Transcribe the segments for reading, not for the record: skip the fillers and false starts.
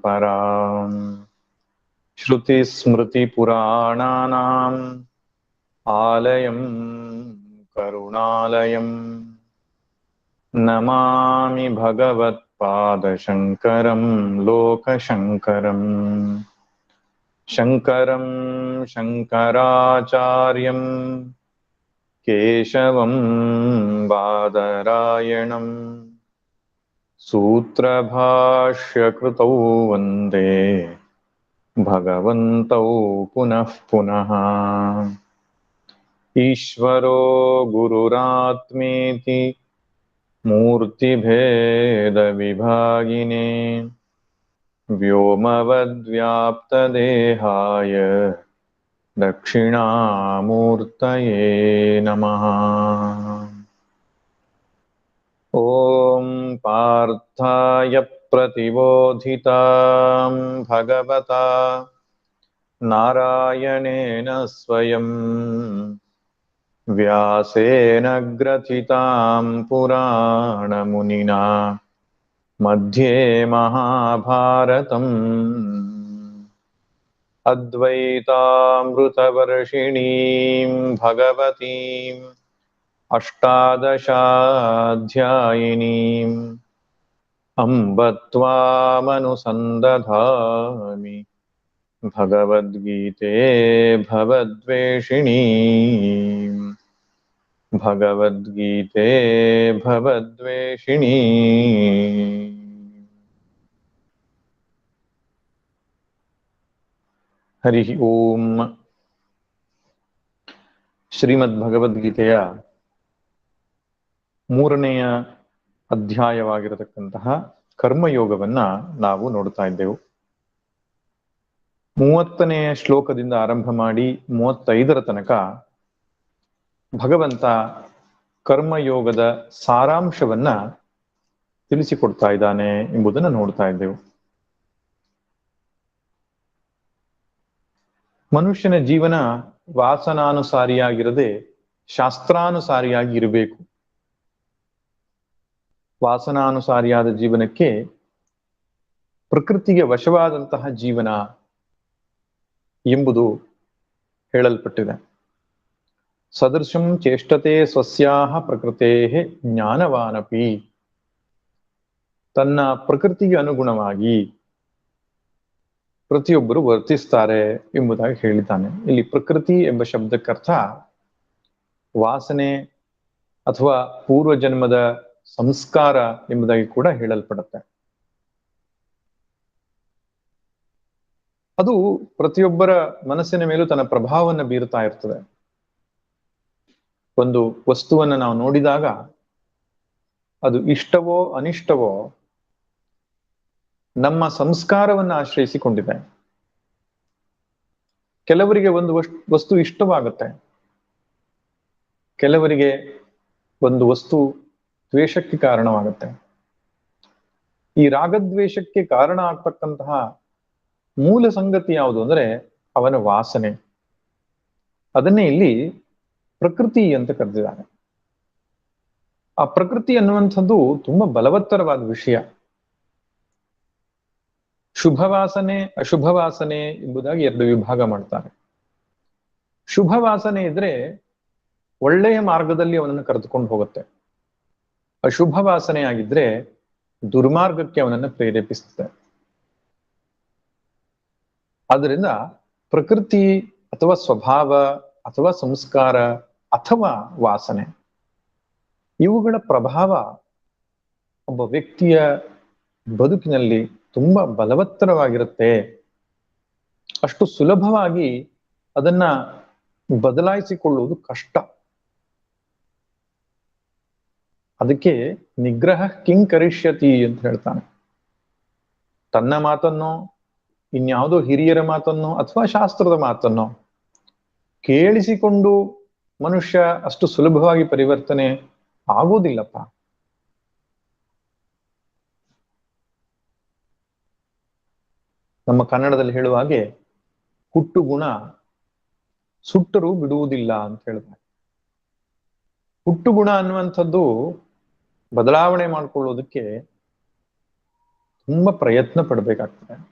परम्पराम् श्रुतिस्मृतिपुराणानाम् आलयं करुणालयम् नमामि भगवत्पादशङ्करं लोकशङ्करम् शङ्करं शङ्कराचार्यं केशवं बादरायणम् सूत्रभाष्यकृतौ वन्दे भगवन्तौ पुनः पुनः ईश्वरो गुरुरात्मेति मूर्तिभेदविभागिने व्योमवद्व्याप्तदेहाय दक्षिणामूर्तये नमः। ॐ पार्थाय प्रतिबोधितां भगवता नारायणेन स्वयं व्यासेन ग्रथितां पुराणमुनिना मध्ये महाभारतम् अद्वैतामृतवर्षिणीं भगवतीम् अष्टादशाध्यायिनीम् अम्ब त्वामनुसन्दधामि भगवद्गीते भवद्वेषिणीम् भगवद्गीते भवद्वेषिणी। हरि ओम। ಶ್ರೀಮದ್ಭಗವದ್ಗೀತೆಯ ಮೂರನೆಯ ಅಧ್ಯಾಯವಾಗಿರತಕ್ಕಂತಹ ಕರ್ಮಯೋಗವನ್ನ ನಾವು ನೋಡ್ತಾ ಇದ್ದೆವು. 30ನೇ ಶ್ಲೋಕದಿಂದ ಆರಂಭ ಮಾಡಿ 35ರ ತನಕ ಭಗವಂತ ಕರ್ಮಯೋಗದ ಸಾರಾಂಶವನ್ನ ತಿಳಿಸಿಕೊಡ್ತಾ ಇದ್ದಾನೆ ಎಂಬುದನ್ನು ನೋಡ್ತಾ ಇದ್ದೆವು. ಮನುಷ್ಯನ ಜೀವನ ವಾಸನಾನುಸಾರಿಯಾಗಿರದೆ ಶಾಸ್ತ್ರಾನುಸಾರಿಯಾಗಿ ಇರಬೇಕು. ವಾಸನಾನುಸಾರಿಯಾದ ಜೀವನಕ್ಕೆ ಪ್ರಕೃತಿಗೆ ವಶವಾದಂತಹ ಜೀವನ ಎಂಬುದು ಹೇಳಲ್ಪಟ್ಟಿದೆ. ಸದೃಶಂ ಚೇಷ್ಟತೆ ಸ್ವಸ್ಯಾಹ ಪ್ರಕೃತೇ ಜ್ಞಾನವಾನಪಿ. ತನ್ನ ಪ್ರಕೃತಿಗೆ ಅನುಗುಣವಾಗಿ ಪ್ರತಿಯೊಬ್ಬರು ವರ್ತಿಸ್ತಾರೆ ಎಂಬುದಾಗಿ ಹೇಳಿದ್ದಾನೆ. ಇಲ್ಲಿ ಪ್ರಕೃತಿ ಎಂಬ ಶಬ್ದಕ್ಕರ್ಥ ವಾಸನೆ ಅಥವಾ ಪೂರ್ವಜನ್ಮದ ಸಂಸ್ಕಾರ ಎಂಬುದಾಗಿ ಕೂಡ ಹೇಳಲ್ಪಡುತ್ತೆ. ಅದು ಪ್ರತಿಯೊಬ್ಬರ ಮನಸ್ಸಿನ ಮೇಲೂ ತನ್ನ ಪ್ರಭಾವವನ್ನು ಬೀರುತ್ತಾ ಇರ್ತದೆ. ಒಂದು ವಸ್ತುವನ್ನು ನಾವು ನೋಡಿದಾಗ ಅದು ಇಷ್ಟವೋ ಅನಿಷ್ಟವೋ ನಮ್ಮ ಸಂಸ್ಕಾರವನ್ನು ಆಶ್ರಯಿಸಿಕೊಂಡಿದೆ. ಕೆಲವರಿಗೆ ಒಂದು ವಸ್ತು ಇಷ್ಟವಾಗುತ್ತೆ, ಕೆಲವರಿಗೆ ಒಂದು ವಸ್ತು ದ್ವೇಷಕ್ಕೆ ಕಾರಣವಾಗುತ್ತೆ. ಈ ರಾಗದ್ವೇಷಕ್ಕೆ ಕಾರಣ ಆಗ್ತಕ್ಕಂತಹ ಮೂಲ ಸಂಗತಿ ಯಾವುದು ಅಂದ್ರೆ ಅವನ ವಾಸನೆ. ಅದನ್ನೇ ಇಲ್ಲಿ ಪ್ರಕೃತಿ ಅಂತ ಕರೆದಿದ್ದಾರೆ. ಆ ಪ್ರಕೃತಿ ಅನ್ನುವಂಥದ್ದು ತುಂಬಾ ಬಲವತ್ತರವಾದ ವಿಷಯ. ಶುಭ ವಾಸನೆ ಅಶುಭ ವಾಸನೆ ಎಂಬುದಾಗಿ 2 ವಿಭಾಗ ಮಾಡ್ತಾರೆ. ಶುಭ ವಾಸನೆ ಇದ್ರೆ ಒಳ್ಳೆಯ ಮಾರ್ಗದಲ್ಲಿ ಅವನನ್ನು ಕರೆದುಕೊಂಡು ಹೋಗುತ್ತೆ. ಅಶುಭ ವಾಸನೆ ಆಗಿದ್ರೆ ದುರ್ಮಾರ್ಗಕ್ಕೆ ಅವನನ್ನು ಪ್ರೇರೇಪಿಸುತ್ತೆ. ಆದ್ದರಿಂದ ಪ್ರಕೃತಿ ಅಥವಾ ಸ್ವಭಾವ ಅಥವಾ ಸಂಸ್ಕಾರ ಅಥವಾ ವಾಸನೆ ಇವುಗಳ ಪ್ರಭಾವ ಒಬ್ಬ ವ್ಯಕ್ತಿಯ ಬದುಕಿನಲ್ಲಿ ತುಂಬಾ ಬಲವತ್ತರವಾಗಿರುತ್ತೆ. ಅಷ್ಟು ಸುಲಭವಾಗಿ ಅದನ್ನ ಬದಲಾಯಿಸಿಕೊಳ್ಳುವುದು ಕಷ್ಟ. ಅದಕ್ಕೆ ನಿಗ್ರಹ ಕಿಂ ಕರಿಷ್ಯತಿ ಅಂತ ಹೇಳ್ತಾನೆ. ತನ್ನ ಮಾತನ್ನೋ ಇನ್ಯಾವುದೋ ಹಿರಿಯರ ಮಾತನ್ನೋ ಅಥವಾ ಶಾಸ್ತ್ರದ ಮಾತನ್ನೋ ಕೇಳಿಸಿಕೊಂಡು ಮನುಷ್ಯ ಅಷ್ಟು ಸುಲಭವಾಗಿ ಪರಿವರ್ತನೆ ಆಗೋದಿಲ್ಲಪ್ಪ. ನಮ್ಮ ಕನ್ನಡದಲ್ಲಿ ಹೇಳುವ ಹಾಗೆ ಹುಟ್ಟು ಗುಣ ಸುಟ್ಟರೂ ಬಿಡುವುದಿಲ್ಲ ಅಂತ ಹೇಳ್ತಾರೆ. ಹುಟ್ಟು ಗುಣ ಅನ್ನುವಂಥದ್ದು ಬದಲಾವಣೆ ಮಾಡಿಕೊಳ್ಳೋದಕ್ಕೆ ತುಂಬಾ ಪ್ರಯತ್ನ ಪಡಬೇಕಾಗ್ತದೆ.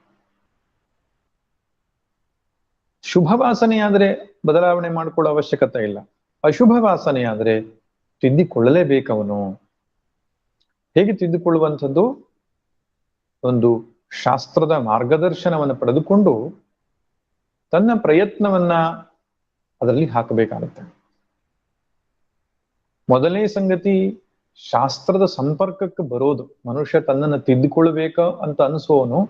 ಶುಭ ವಾಸನೆಯಾದ್ರೆ ಬದಲಾವಣೆ ಮಾಡಿಕೊಳ್ಳೋ ಅವಶ್ಯಕತೆ ಇಲ್ಲ. ಅಶುಭ ವಾಸನೆಯಾದ್ರೆ ತಿದ್ದಿಕೊಳ್ಳಲೇಬೇಕವನು. ಹೇಗೆ ತಿದ್ದುಕೊಳ್ಳುವಂಥದ್ದು? ಒಂದು ಶಾಸ್ತ್ರದ ಮಾರ್ಗದರ್ಶನವನ್ನು ಪಡೆದುಕೊಂಡು ತನ್ನ ಪ್ರಯತ್ನವನ್ನ ಅದರಲ್ಲಿ ಹಾಕಬೇಕಾಗುತ್ತೆ. ಮೊದಲನೇ ಸಂಗತಿ ಶಾಸ್ತ್ರದ ಸಂಪರ್ಕಕ್ಕೆ ಬರೋದು. ಮನುಷ್ಯ ತನ್ನನ್ನು ತಿದ್ದುಕೊಳ್ಬೇಕ ಅಂತ ಅನಿಸೋನು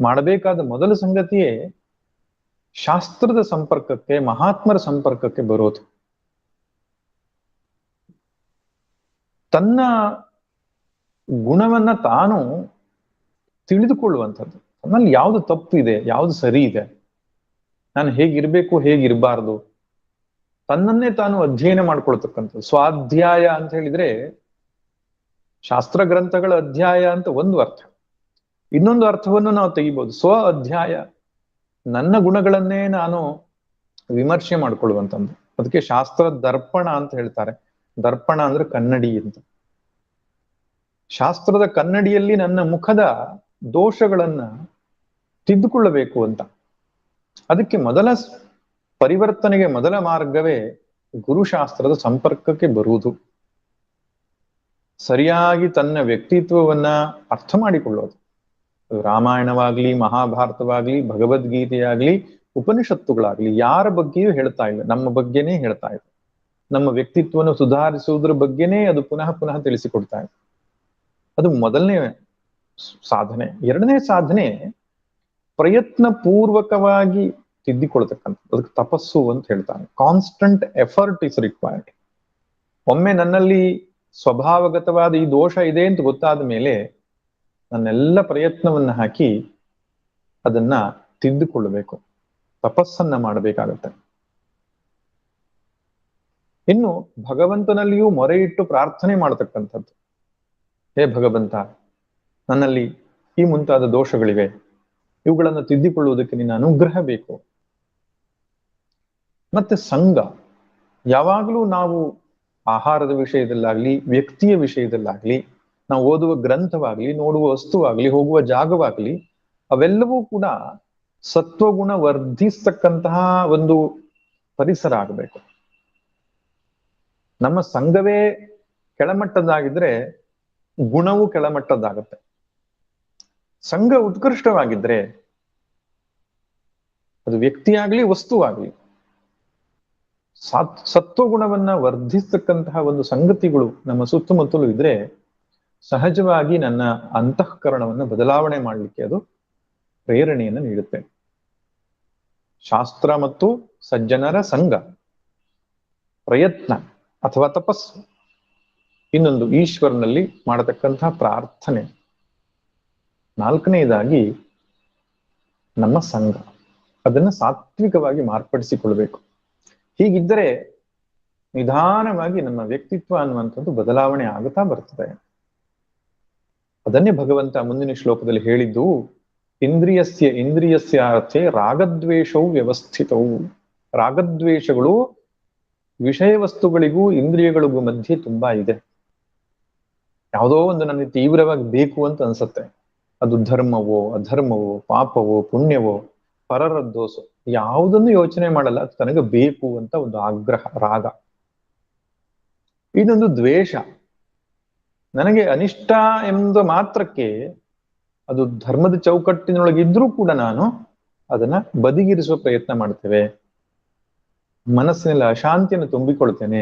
ಮಾಡಬೇಕಾದ ಮೊದಲ ಸಂಗತಿಯೇ ಶಾಸ್ತ್ರದ ಸಂಪರ್ಕಕ್ಕೆ, ಮಹಾತ್ಮರ ಸಂಪರ್ಕಕ್ಕೆ ಬರೋದು. ತನ್ನ ಗುಣವನ್ನ ತಾನು ತಿಳಿದುಕೊಳ್ಳುವಂಥದ್ದು. ನನ್ನಲ್ಲಿ ಯಾವುದು ತಪ್ಪು ಇದೆ, ಯಾವುದು ಸರಿ ಇದೆ, ನಾನು ಹೇಗಿರ್ಬೇಕು ಹೇಗಿರಬಾರ್ದು, ತನ್ನನ್ನೇ ತಾನು ಅಧ್ಯಯನ ಮಾಡ್ಕೊಳ್ತಕ್ಕಂಥದ್ದು. ಸ್ವಾಧ್ಯಾಯ ಅಂತ ಹೇಳಿದ್ರೆ ಶಾಸ್ತ್ರ ಗ್ರಂಥಗಳ ಅಧ್ಯಾಯ ಅಂತ ಒಂದು ಅರ್ಥ. ಇನ್ನೊಂದು ಅರ್ಥವನ್ನು ನಾವು ತೆಗಿಬಹುದು, ಸ್ವ ಅಧ್ಯಾಯ. ನನ್ನ ಗುಣಗಳನ್ನೇ ನಾನು ವಿಮರ್ಶೆ ಮಾಡ್ಕೊಳ್ಳುವಂಥದ್ದು. ಅದಕ್ಕೆ ಶಾಸ್ತ್ರ ದರ್ಪಣ ಅಂತ ಹೇಳ್ತಾರೆ. ದರ್ಪಣ ಅಂದ್ರೆ ಕನ್ನಡಿ ಅಂತ. ಶಾಸ್ತ್ರದ ಕನ್ನಡಿಯಲ್ಲಿ ನನ್ನ ಮುಖದ ದೋಷಗಳನ್ನ ತಿದ್ದುಕೊಳ್ಳಬೇಕು ಅಂತ. ಅದಕ್ಕೆ ಮೊದಲ ಪರಿವರ್ತನೆಗೆ ಮೊದಲ ಮಾರ್ಗವೇ ಗುರುಶಾಸ್ತ್ರದ ಸಂಪರ್ಕಕ್ಕೆ ಬರುವುದು. ಸರಿಯಾಗಿ ತನ್ನ ವ್ಯಕ್ತಿತ್ವವನ್ನ ಅರ್ಥ ಮಾಡಿಕೊಳ್ಳೋದು. ರಾಮಾಯಣವಾಗ್ಲಿ, ಮಹಾಭಾರತವಾಗ್ಲಿ, ಭಗವದ್ಗೀತೆಯಾಗ್ಲಿ, ಉಪನಿಷತ್ತುಗಳಾಗ್ಲಿ ಯಾರ ಬಗ್ಗೆಯೂ ಹೇಳ್ತಾ ಇಲ್ಲ, ನಮ್ಮ ಬಗ್ಗೆನೇ ಹೇಳ್ತಾ ಇದೆ. ನಮ್ಮ ವ್ಯಕ್ತಿತ್ವವನ್ನು ಸುಧಾರಿಸುವುದ್ರ ಬಗ್ಗೆನೇ ಅದು ಪುನಃ ಪುನಃ ತಿಳಿಸಿಕೊಡ್ತಾ ಇದೆ. ಅದು ಮೊದಲನೇ ಸಾಧನೆ. ಎರಡನೇ ಸಾಧನೆ ಪ್ರಯತ್ನ ಪೂರ್ವಕವಾಗಿ ತಿದ್ದಿಕೊಳ್ತಕ್ಕಂಥದ್ದು. ಅದಕ್ಕೆ ತಪಸ್ಸು ಅಂತ ಹೇಳ್ತಾನೆ. Constant effort is required. ಒಮ್ಮೆ ನನ್ನಲ್ಲಿ ಸ್ವಭಾವಗತವಾದ ಈ ದೋಷ ಇದೆ ಅಂತ ಗೊತ್ತಾದ ಮೇಲೆ ನನ್ನೆಲ್ಲ ಪ್ರಯತ್ನವನ್ನ ಹಾಕಿ ಅದನ್ನ ತಿದ್ದುಕೊಳ್ಳಬೇಕು, ತಪಸ್ಸನ್ನ ಮಾಡಬೇಕಾಗತ್ತೆ. ಇನ್ನು ಭಗವಂತನಲ್ಲಿಯೂ ಮೊರೆ ಇಟ್ಟು ಪ್ರಾರ್ಥನೆ ಮಾಡತಕ್ಕಂಥದ್ದು. ಹೇ ಭಗವಂತ, ನನ್ನಲ್ಲಿ ಈ ಮುಂತಾದ ದೋಷಗಳಿವೆ, ಇವುಗಳನ್ನು ತಿದ್ದಿಕೊಳ್ಳುವುದಕ್ಕೆ ನಿನ್ನ ಅನುಗ್ರಹ ಬೇಕು. ಮತ್ತೆ ಸಂಘ. ಯಾವಾಗಲೂ ನಾವು ಆಹಾರದ ವಿಷಯದಲ್ಲಾಗ್ಲಿ, ವ್ಯಕ್ತಿಯ ವಿಷಯದಲ್ಲಾಗ್ಲಿ, ನಾವು ಓದುವ ಗ್ರಂಥವಾಗ್ಲಿ, ನೋಡುವ ವಸ್ತುವಾಗ್ಲಿ, ಹೋಗುವ ಜಾಗವಾಗ್ಲಿ, ಅವೆಲ್ಲವೂ ಕೂಡ ಸತ್ವಗುಣ ವರ್ಧಿಸ್ತಕ್ಕಂತಹ ಒಂದು ಪರಿಸರ ಆಗಬೇಕು. ನಮ್ಮ ಸಂಘವೇ ಕೆಳಮಟ್ಟದ್ದಾಗಿದ್ರೆ ಗುಣವು ಕೆಳಮಟ್ಟದ್ದಾಗತ್ತೆ. ಸಂಘ ಉತ್ಕೃಷ್ಟವಾಗಿದ್ರೆ ಅದು ವ್ಯಕ್ತಿಯಾಗ್ಲಿ, ವಸ್ತುವಾಗ್ಲಿ, ಸತ್ವಗುಣವನ್ನ ವರ್ಧಿಸ್ತಕ್ಕಂತಹ ಒಂದು ಸಂಗತಿಗಳು ನಮ್ಮ ಸುತ್ತಮುತ್ತಲು ಇದ್ರೆ ಸಹಜವಾಗಿ ನನ್ನ ಅಂತಃಕರಣವನ್ನು ಬದಲಾವಣೆ ಮಾಡಲಿಕ್ಕೆ ಅದು ಪ್ರೇರಣೆಯನ್ನು ನೀಡುತ್ತೆ. ಶಾಸ್ತ್ರ ಮತ್ತು ಸಜ್ಜನರ ಸಂಘ, ಪ್ರಯತ್ನ ಅಥವಾ ತಪಸ್ಸು, ಇನ್ನೊಂದು ಈಶ್ವರನಲ್ಲಿ ಮಾಡತಕ್ಕಂತಹ ಪ್ರಾರ್ಥನೆ, ನಾಲ್ಕನೆಯದಾಗಿ ನಮ್ಮ ಸಂಘ. ಅದನ್ನ ಸಾತ್ವಿಕವಾಗಿ ಮಾರ್ಪಡಿಸಿಕೊಳ್ಬೇಕು. ಹೀಗಿದ್ದರೆ ನಿಧಾನವಾಗಿ ನಮ್ಮ ವ್ಯಕ್ತಿತ್ವ ಅನ್ನುವಂಥದ್ದು ಬದಲಾವಣೆ ಆಗುತ್ತಾ ಬರ್ತದೆ. ಅದನ್ನೇ ಭಗವಂತ ಮುಂದಿನ ಶ್ಲೋಕದಲ್ಲಿ ಹೇಳಿದ್ದು, ಇಂದ್ರಿಯಸ್ಯ ಅರ್ಥೆ ರಾಗದ್ವೇಷವು ವ್ಯವಸ್ಥಿತವು. ರಾಗದ್ವೇಷಗಳು ವಿಷಯ ವಸ್ತುಗಳಿಗೂ ಇಂದ್ರಿಯಗಳಿಗೂ ಮಧ್ಯೆ ತುಂಬಾ ಇದೆ. ಯಾವುದೋ ಒಂದು ನನಗೆ ತೀವ್ರವಾಗಿ ಬೇಕು ಅಂತ ಅನ್ಸತ್ತೆ. ಅದು ಧರ್ಮವೋ ಅಧರ್ಮವೋ, ಪಾಪವೋ ಪುಣ್ಯವೋ, ಪರರ ದೋಷ, ಯಾವುದನ್ನು ಯೋಚನೆ ಮಾಡಲ್ಲ, ಅದು ತನಗೆ ಬೇಕು ಅಂತ ಒಂದು ಆಗ್ರಹ, ರಾಗ. ಇನ್ನೊಂದು ದ್ವೇಷ. ನನಗೆ ಅನಿಷ್ಟ ಎಂಬ ಮಾತ್ರಕ್ಕೆ ಅದು ಧರ್ಮದ ಚೌಕಟ್ಟಿನೊಳಗಿದ್ರೂ ಕೂಡ ನಾನು ಅದನ್ನ ಬದಿಗಿರಿಸುವ ಪ್ರಯತ್ನ ಮಾಡ್ತೇವೆ. ಮನಸ್ಸಿನಲ್ಲಿ ಅಶಾಂತಿಯನ್ನು ತುಂಬಿಕೊಳ್ತೇನೆ.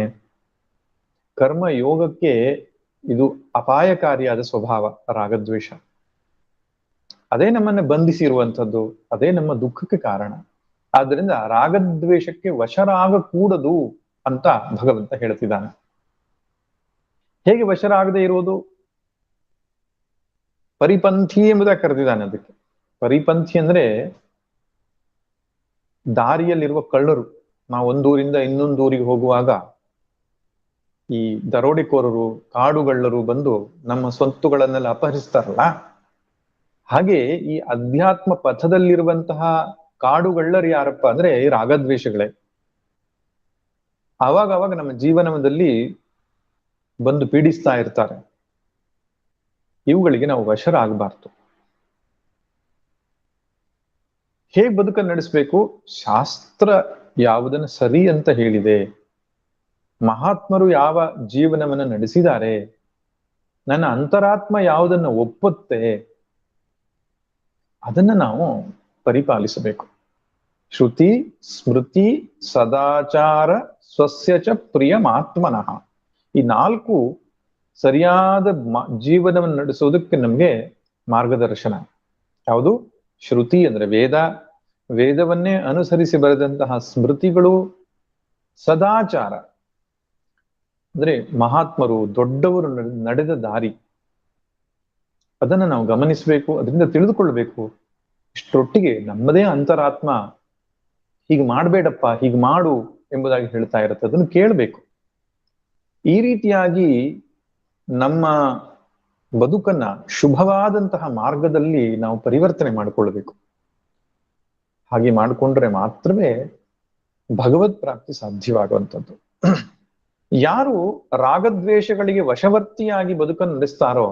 ಕರ್ಮ ಯೋಗಕ್ಕೆ ಇದು ಅಪಾಯಕಾರಿಯಾದ ಸ್ವಭಾವ ರಾಗದ್ವೇಷ. ಅದೇ ನಮ್ಮನ್ನ ಬಂಧಿಸಿರುವಂಥದ್ದು, ಅದೇ ನಮ್ಮ ದುಃಖಕ್ಕೆ ಕಾರಣ. ಆದ್ರಿಂದ ರಾಗದ್ವೇಷಕ್ಕೆ ವಶರಾಗಕೂಡದು ಅಂತ ಭಗವಂತ ಹೇಳ್ತಿದ್ದಾನೆ. ಹೇಗೆ ವಶರಾಗದೆ ಇರುವುದು? ಪರಿಪಂಥಿ ಎಂಬುದಾಗಿ ಕರೆದಿದ್ದಾನೆ. ಅದಕ್ಕೆ ಪರಿಪಂಥಿ ಅಂದ್ರೆ ದಾರಿಯಲ್ಲಿರುವ ಕಳ್ಳರು. ನಾವು ಒಂದೂರಿಂದ ಇನ್ನೊಂದೂರಿಗೆ ಹೋಗುವಾಗ ಈ ದರೋಡೆಕೋರರು, ಕಾಡುಗಳ್ಳರು ಬಂದು ನಮ್ಮ ಸ್ವತ್ತುಗಳನ್ನೆಲ್ಲ ಅಪಹರಿಸ್ತಾರಲ್ಲ, ಹಾಗೆ ಈ ಅಧ್ಯಾತ್ಮ ಪಥದಲ್ಲಿರುವಂತಹ ಕಾಡುಗಳ್ಳರು ಯಾರಪ್ಪ ಅಂದ್ರೆ ಈ ರಾಗದ್ವೇಷಗಳೇ. ಆವಾಗ ನಮ್ಮ ಜೀವನದಲ್ಲಿ ಬಂದು ಪೀಡಿಸ್ತಾ ಇರ್ತಾರೆ. ಇವುಗಳಿಗೆ ನಾವು ವಶರಾಗಬಾರ್ದು. ಹೇಗ್ ಬದುಕನ್ನು ನಡೆಸಬೇಕು? ಶಾಸ್ತ್ರ ಯಾವುದನ್ನು ಸರಿ ಅಂತ ಹೇಳಿದೆ, ಮಹಾತ್ಮರು ಯಾವ ಜೀವನವನ್ನು ನಡೆಸಿದ್ದಾರೆ, ನನ್ನ ಅಂತರಾತ್ಮ ಯಾವುದನ್ನು ಒಪ್ಪುತ್ತೆ, ಅದನ್ನ ನಾವು ಪರಿಪಾಲಿಸಬೇಕು. ಶ್ರುತಿ ಸ್ಮೃತಿ ಸದಾಚಾರ ಸ್ವಸ್ಯ ಚ ಪ್ರಿಯಮಾತ್ಮನಃ, ಈ 4 ಸರಿಯಾದ ಜೀವನವನ್ನು ನಡೆಸೋದಕ್ಕೆ ನಮ್ಗೆ ಮಾರ್ಗದರ್ಶನ. ಯಾವುದು? ಶ್ರುತಿ ಅಂದ್ರೆ ವೇದ, ವೇದವನ್ನೇ ಅನುಸರಿಸಿ ಬರೆದಂತಹ ಸ್ಮೃತಿಗಳು. ಸದಾಚಾರ ಅಂದ್ರೆ ಮಹಾತ್ಮರು ದೊಡ್ಡವರು ನಡೆದ ದಾರಿ, ಅದನ್ನ ನಾವು ಗಮನಿಸಬೇಕು, ಅದರಿಂದ ತಿಳಿದುಕೊಳ್ಬೇಕು. ಇಷ್ಟರೊಟ್ಟಿಗೆ ನಮ್ಮದೇ ಅಂತರಾತ್ಮ ಹೀಗೆ ಮಾಡಬೇಡಪ್ಪ, ಹೀಗೆ ಮಾಡು ಎಂಬುದಾಗಿ ಹೇಳ್ತಾ ಇರುತ್ತೆ, ಅದನ್ನು ಕೇಳಬೇಕು. ಈ ರೀತಿಯಾಗಿ ನಮ್ಮ ಬದುಕನ್ನ ಶುಭವಾದಂತಹ ಮಾರ್ಗದಲ್ಲಿ ನಾವು ಪರಿವರ್ತನೆ ಮಾಡಿಕೊಳ್ಬೇಕು. ಹಾಗೆ ಮಾಡಿಕೊಂಡ್ರೆ ಮಾತ್ರವೇ ಭಗವತ್ ಪ್ರಾಪ್ತಿ ಸಾಧ್ಯವಾಗುವಂಥದ್ದು. ಯಾರು ರಾಗದ್ವೇಷಗಳಿಗೆ ವಶವರ್ತಿಯಾಗಿ ಬದುಕನ್ನು ನಡೆಸ್ತಾರೋ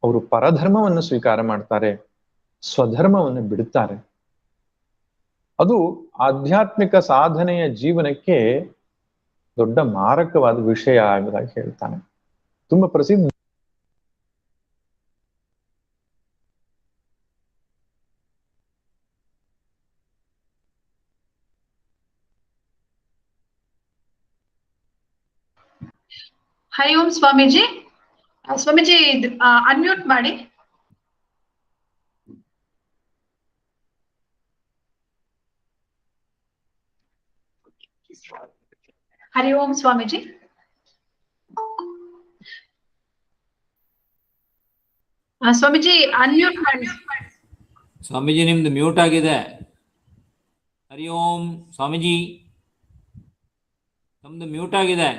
ಅವರು ಪರಧರ್ಮವನ್ನು ಸ್ವೀಕಾರ ಮಾಡ್ತಾರೆ, ಸ್ವಧರ್ಮವನ್ನು ಬಿಡುತ್ತಾರೆ. ಅದು ಆಧ್ಯಾತ್ಮಿಕ ಸಾಧನೆಯ ಜೀವನಕ್ಕೆ ದೊಡ್ಡ ಮಾರಕವಾದ ವಿಷಯ ಎಂಬುದಾಗಿ ಹೇಳ್ತಾನೆ. ತುಂಬಾ ಪ್ರಸಿದ್ಧ ಹರಿ ಓಂ ಸ್ವಾಮೀಜಿ. ಸ್ವಾಮೀಜಿ ಅನ್ಮ್ಯೂಟ್ ಮಾಡಿ. ಹರಿ ಓಂ ಸ್ವಾಮೀಜಿ. ಸ್ವಾಮೀಜಿ ಅನ್ಮ್ಯೂಟ್ ಮಾಡಿ. ಸ್ವಾಮೀಜಿ ನಿಮ್ದು ಮ್ಯೂಟ್ ಆಗಿದೆ. ಹರಿ ಓಂ ಸ್ವಾಮೀಜಿ, ನಮ್ದು ಮ್ಯೂಟ್ ಆಗಿದೆ.